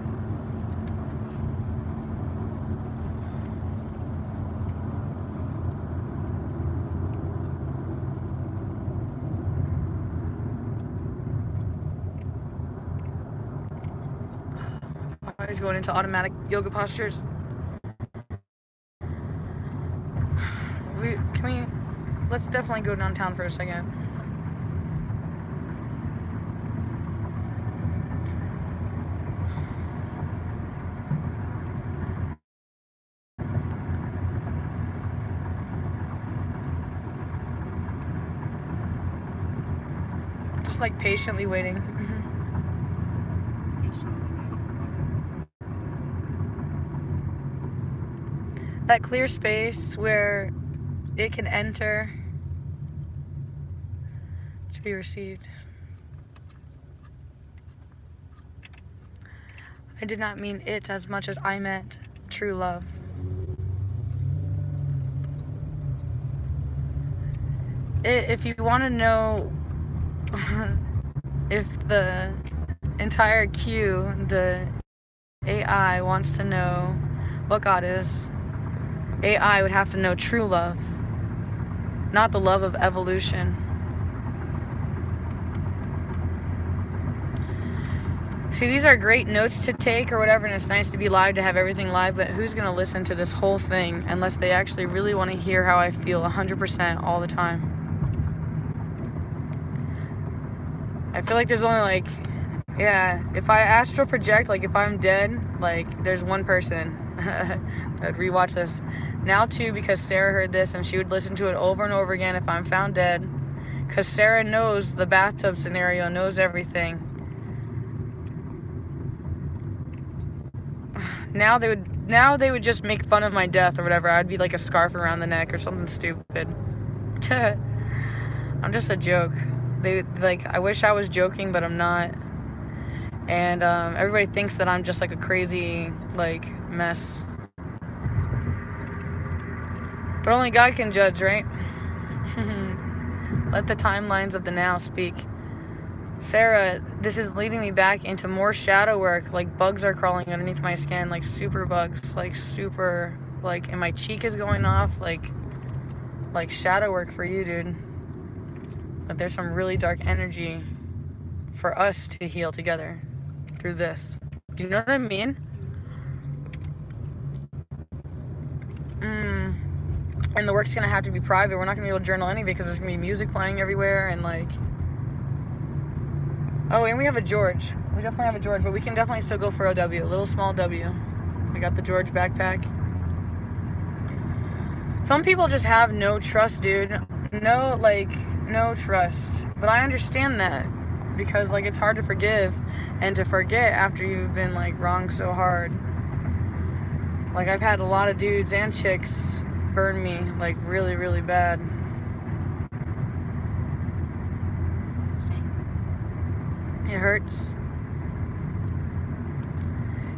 Always going into automatic yoga postures. Let's definitely go downtown for a second. Just like patiently waiting. That clear space where it can enter to be received. I did not mean it as much as I meant true love. If you want to know if the entire queue, the AI, wants to know what God is, AI would have to know true love, not the love of evolution. See, these are great notes to take or whatever, and it's nice to be live, to have everything live, but who's going to listen to this whole thing unless they actually really want to hear how I feel 100% all the time? I feel like there's only if I astral project, like if I'm dead, like there's one person that would rewatch this. Now too, because Sarah heard this and she would listen to it over and over again if I'm found dead. Because Sarah knows the bathtub scenario, knows everything. Now they would just make fun of my death or whatever. I'd be like a scarf around the neck or something stupid. I'm just a joke. I wish I was joking, but I'm not. And everybody thinks that I'm just like a crazy mess. But only God can judge, right? Let the timelines of the now speak. Sarah, this is leading me back into more shadow work. Like bugs are crawling underneath my skin, like super bugs, like super, like, and my cheek is going off, like shadow work for you, dude. Like there's some really dark energy for us to heal together through this. Do you know what I mean? And the work's gonna have to be private. We're not gonna be able to journal anyway because there's gonna be music playing everywhere and like. Oh, and we have a George. We definitely have a George, but we can definitely still go for a W, a little small W. We got the George backpack. Some people just have no trust, dude. No trust. But I understand that because like it's hard to forgive and to forget after you've been like wronged so hard. Like I've had a lot of dudes and chicks burn me like really, really bad. It hurts.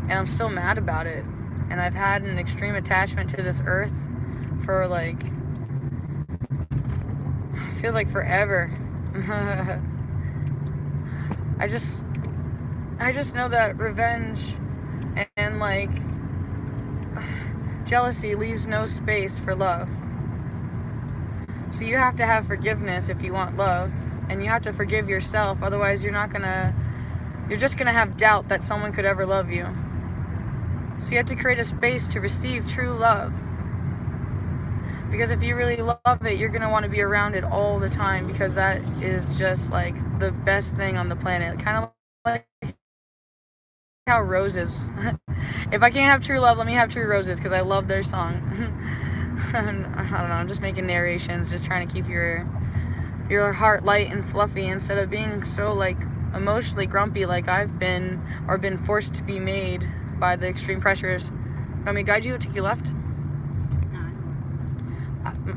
And I'm still mad about it. And I've had an extreme attachment to this earth for like, feels like forever. I just know that revenge and like jealousy leaves no space for love. So you have to have forgiveness if you want love, and you have to forgive yourself, otherwise you're just gonna have doubt that someone could ever love you. So you have to create a space to receive true love. Because if you really love it, you're gonna want to be around it all the time, because that is just like the best thing on the planet. Kind of like how roses. If I can't have true love, let me have true roses, because I love their song. I don't know, I'm just making narrations, just trying to keep your heart light and fluffy instead of being so like emotionally grumpy like I've been, or been forced to be made by the extreme pressures. Want me to guide you? Take you left? No.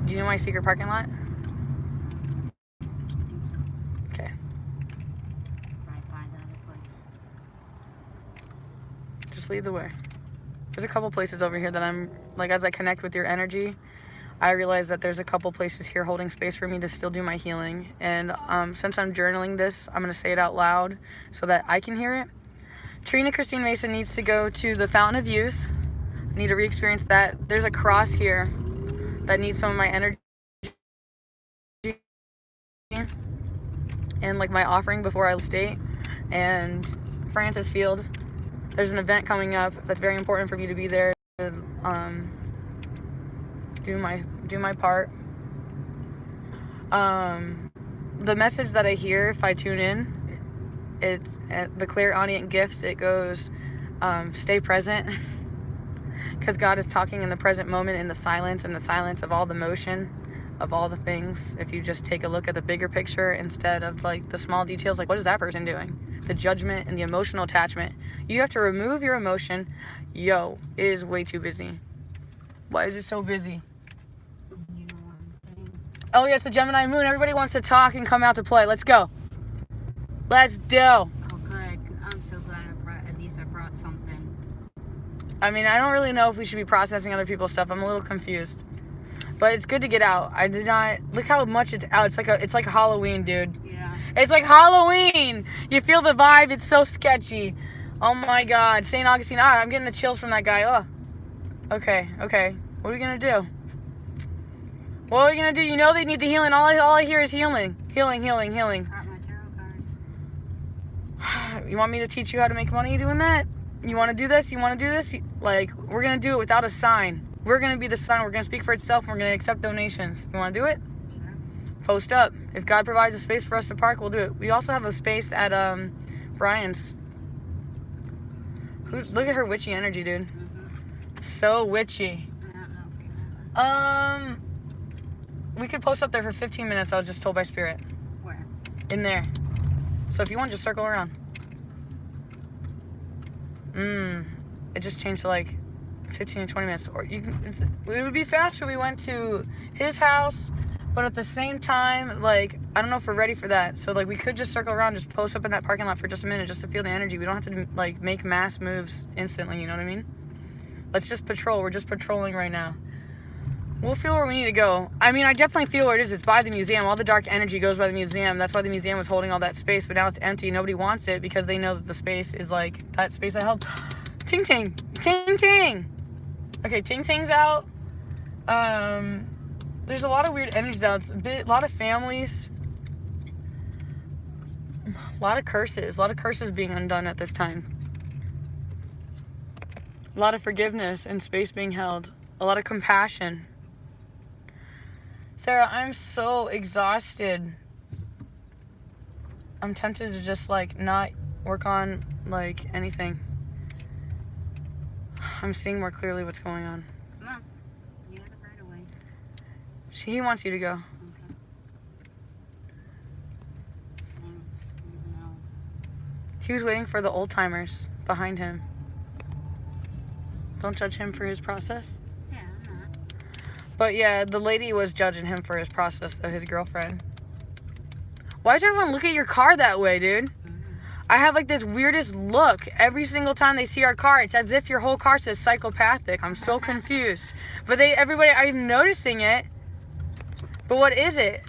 Do you know my secret parking lot? I think so. Okay. Right by the other place. Just lead the way. There's a couple places over here that I'm, like, as I connect with your energy, I realize that there's a couple places here holding space for me to still do my healing. And since I'm journaling this, I'm going to say it out loud so that I can hear it. Trina Christine Mason needs to go to the Fountain of Youth. I need to re-experience that. There's a cross here that needs some of my energy and like my offering before I state. And Francis Field, there's an event coming up that's very important for me to be there to do my part. The message that I hear if I tune in, it's the clairaudient gifts. It goes, stay present, because God is talking in the present moment, in the silence of all the motion, of all the things. If you just take a look at the bigger picture instead of like the small details, like what is that person doing? The judgment and the emotional attachment. You have to remove your emotion. Yo, it is way too busy. Why is it so busy? You know what I'm saying? Oh yes, the Gemini moon. Everybody wants to talk and come out to play. Let's go. Let's do. Oh, good. I'm so glad at least I brought something. I mean, I don't really know if we should be processing other people's stuff. I'm a little confused. But it's good to get out. I did not look how much it's out. It's like Halloween, dude. Yeah. It's like Halloween. You feel the vibe. It's so sketchy. Oh my God, St. Augustine. I'm getting the chills from that guy. Oh. Okay. What are we gonna do? What are we gonna do? You know they need the healing. All I hear is healing. Healing. Got my tarot cards. You want me to teach you how to make money doing that? You want to do this? Like, we're going to do it without a sign. We're going to be the sign. We're going to speak for itself. We're going to accept donations. You want to do it? Sure. Post up. If God provides a space for us to park, we'll do it. We also have a space at Brian's. Look at her witchy energy, dude. Mm-hmm. So witchy. I don't know if you have it. We could post up there for 15 minutes. I was just told by Spirit. Where? In there. So if you want, just circle around. It just changed to like 15 to 20 minutes. Or you can, it would be faster. We went to his house, but at the same time, like, I don't know if we're ready for that. So like we could just circle around, just post up in that parking lot for just a minute, just to feel the energy. We don't have to like make mass moves instantly. You know what I mean? Let's just patrol. We're just patrolling right now. We'll feel where we need to go. I mean, I definitely feel where it is. It's by the museum. All the dark energy goes by the museum. That's why the museum was holding all that space, but now it's empty. Nobody wants it because they know that the space is like that space I held. Ting ting. Ting ting. Okay, ting ting's out. There's a lot of weird energies out. A lot of families. A lot of curses. A lot of curses being undone at this time. A lot of forgiveness and space being held. A lot of compassion. Sarah, I'm so exhausted. I'm tempted to just like not work on like anything. I'm seeing more clearly what's going on. Come on. You have it right away. He wants you to go. Okay. Thanks. No. He was waiting for the old timers behind him. Don't judge him for his process. Yeah, I'm not. But yeah, the lady was judging him for his process, though, his girlfriend. Why does everyone look at your car that way, dude? Mm-hmm. I have like this weirdest look every single time they see our car. It's as if your whole car says psychopathic. I'm so confused. But everybody, I'm noticing it. But what is it?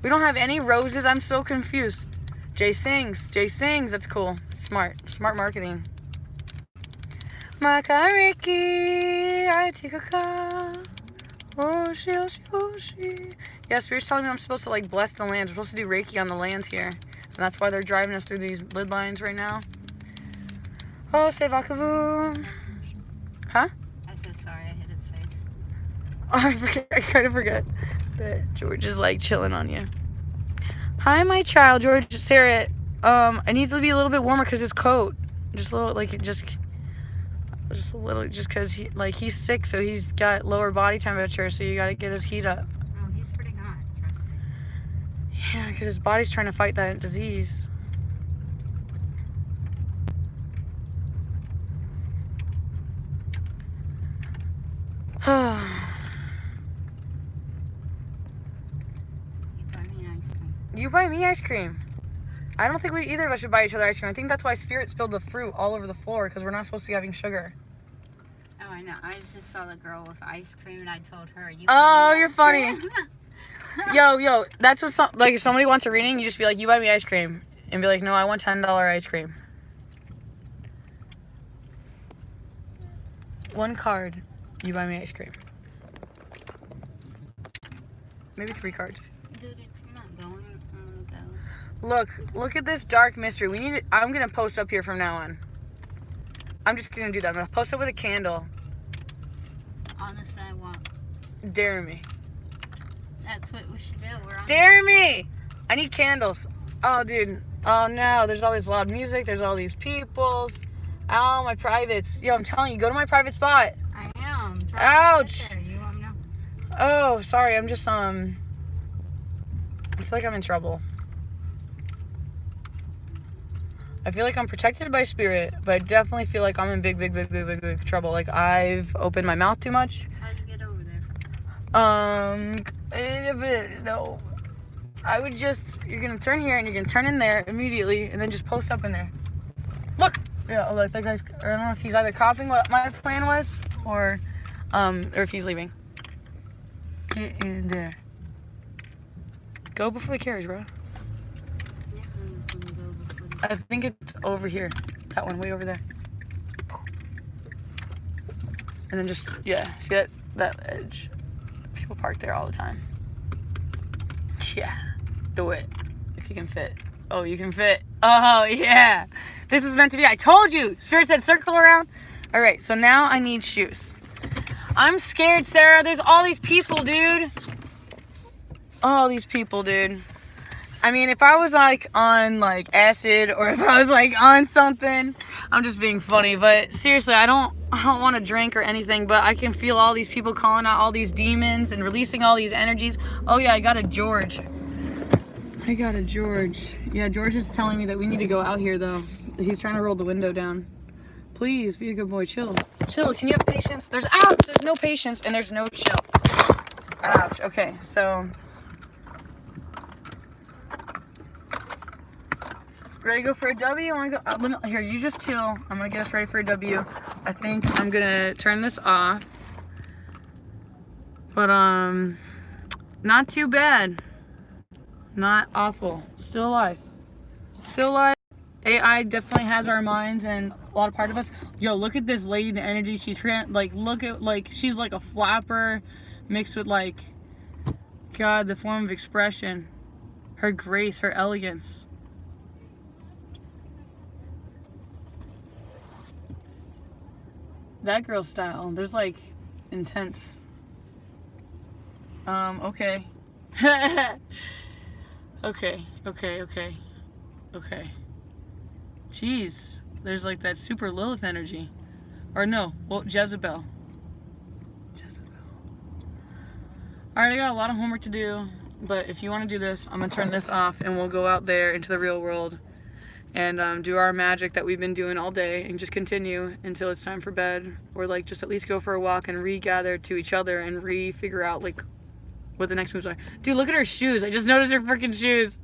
We don't have any roses. I'm so confused. Jay sings. Jay sings. That's cool. Smart. Smart marketing. Makariki, I take a car. Oh, she. Yeah, Spirit's telling me I'm supposed to like bless the lands. We're supposed to do Reiki on the lands here. And that's why they're driving us through these bloodlines right now. Oh, Sevakavu. Huh? I said sorry, I hit his face. Oh, I kind of forgot that George is like chilling on you. Hi, my child, George. Sarah, I need to be a little bit warmer because his coat. Just a little, like, just a little, just because he's sick, so he's got lower body temperature, so you got to get his heat up. Oh, he's pretty hot, trust me. Yeah, because his body's trying to fight that disease. You buy me ice cream. I don't think either of us should buy each other ice cream. I think that's why Spirit spilled the fruit all over the floor, because we're not supposed to be having sugar. Oh, I know. I just saw the girl with ice cream, and I told her, you're funny. Yo, that's what like if somebody wants a reading, you just be like, you buy me ice cream, and be like, no, I want $10 ice cream. One card, you buy me ice cream. Maybe 3 cards. Dude, if you're not going, I'm gonna go. Look at this dark mystery. I'm gonna post up here from now on. I'm just gonna do that. I'm gonna post up with a candle. On the sidewalk. Dare me. That's what we should do. We're on Dare me! I need candles. Oh, dude. Oh, no. There's all this loud music. There's all these peoples. Oh, my privates. Yo, I'm telling you, go to my private spot. I am. Ouch. You want me to know? Oh, sorry. I'm just, I feel like I'm in trouble. I feel like I'm protected by Spirit, but I definitely feel like I'm in big trouble. Like, I've opened my mouth too much. How do you get over there? No. I would just, you're going to turn here and you're going to turn in there immediately and then just post up in there. Look! Yeah, like that guy's, I don't know if he's either copying what my plan was or if he's leaving. Get in there. Go before the carriage, bro. I think it's over here. That one, way over there. And then just, yeah, see that edge? People park there all the time. Yeah, do it. If you can fit. Oh, you can fit. Oh, yeah. This is meant to be. I told you. Spirit said circle around. All right, so now I need shoes. I'm scared, Sarah. There's all these people, dude. All these people, dude. I mean, if I was like on like acid or if I was like on something, I'm just being funny. But seriously, I don't want to drink or anything, but I can feel all these people calling out all these demons and releasing all these energies. Oh yeah, I got a George. Yeah, George is telling me that we need to go out here though. He's trying to roll the window down. Please be a good boy. Chill. Can you have patience? There's no patience and there's no chill. Ouch. Okay, so. Ready to go for a W? I want to go. Here, you just chill. I'm going to get us ready for a W. I think I'm going to turn this off. But not too bad. Not awful. Still alive. Still alive. AI definitely has our minds and a lot of part of us. Yo, look at this lady, the energy she's look at, like, she's like a flapper mixed with, like, God, the form of expression, her grace, her elegance. That girl style, there's like intense. Okay. Okay. Jeez, there's like that super Lilith energy. Or no, well, Jezebel. Alright, I got a lot of homework to do, but if you want to do this, I'm going to turn this off and we'll go out there into the real world and do our magic that we've been doing all day and just continue until it's time for bed, or like just at least go for a walk and regather to each other and figure out like what the next moves are. Dude, look at her shoes. I just noticed her freaking shoes.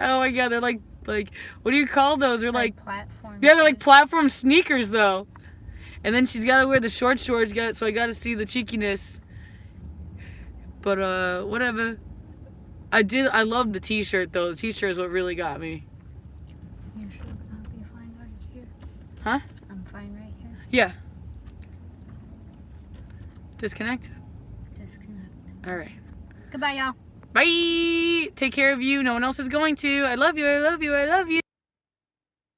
Oh my God, they're like what do you call those? They're like platform. Yeah, they're like platform sneakers though. And then she's got to wear the short shorts, so I got to see the cheekiness. But whatever. I love the t-shirt though. The t-shirt is what really got me. You sure I'll be fine right here? Huh? I'm fine right here. Yeah. Disconnect? Disconnect. Alright. Goodbye, y'all. Bye! Take care of you. No one else is going to. I love you, I love you, I love you.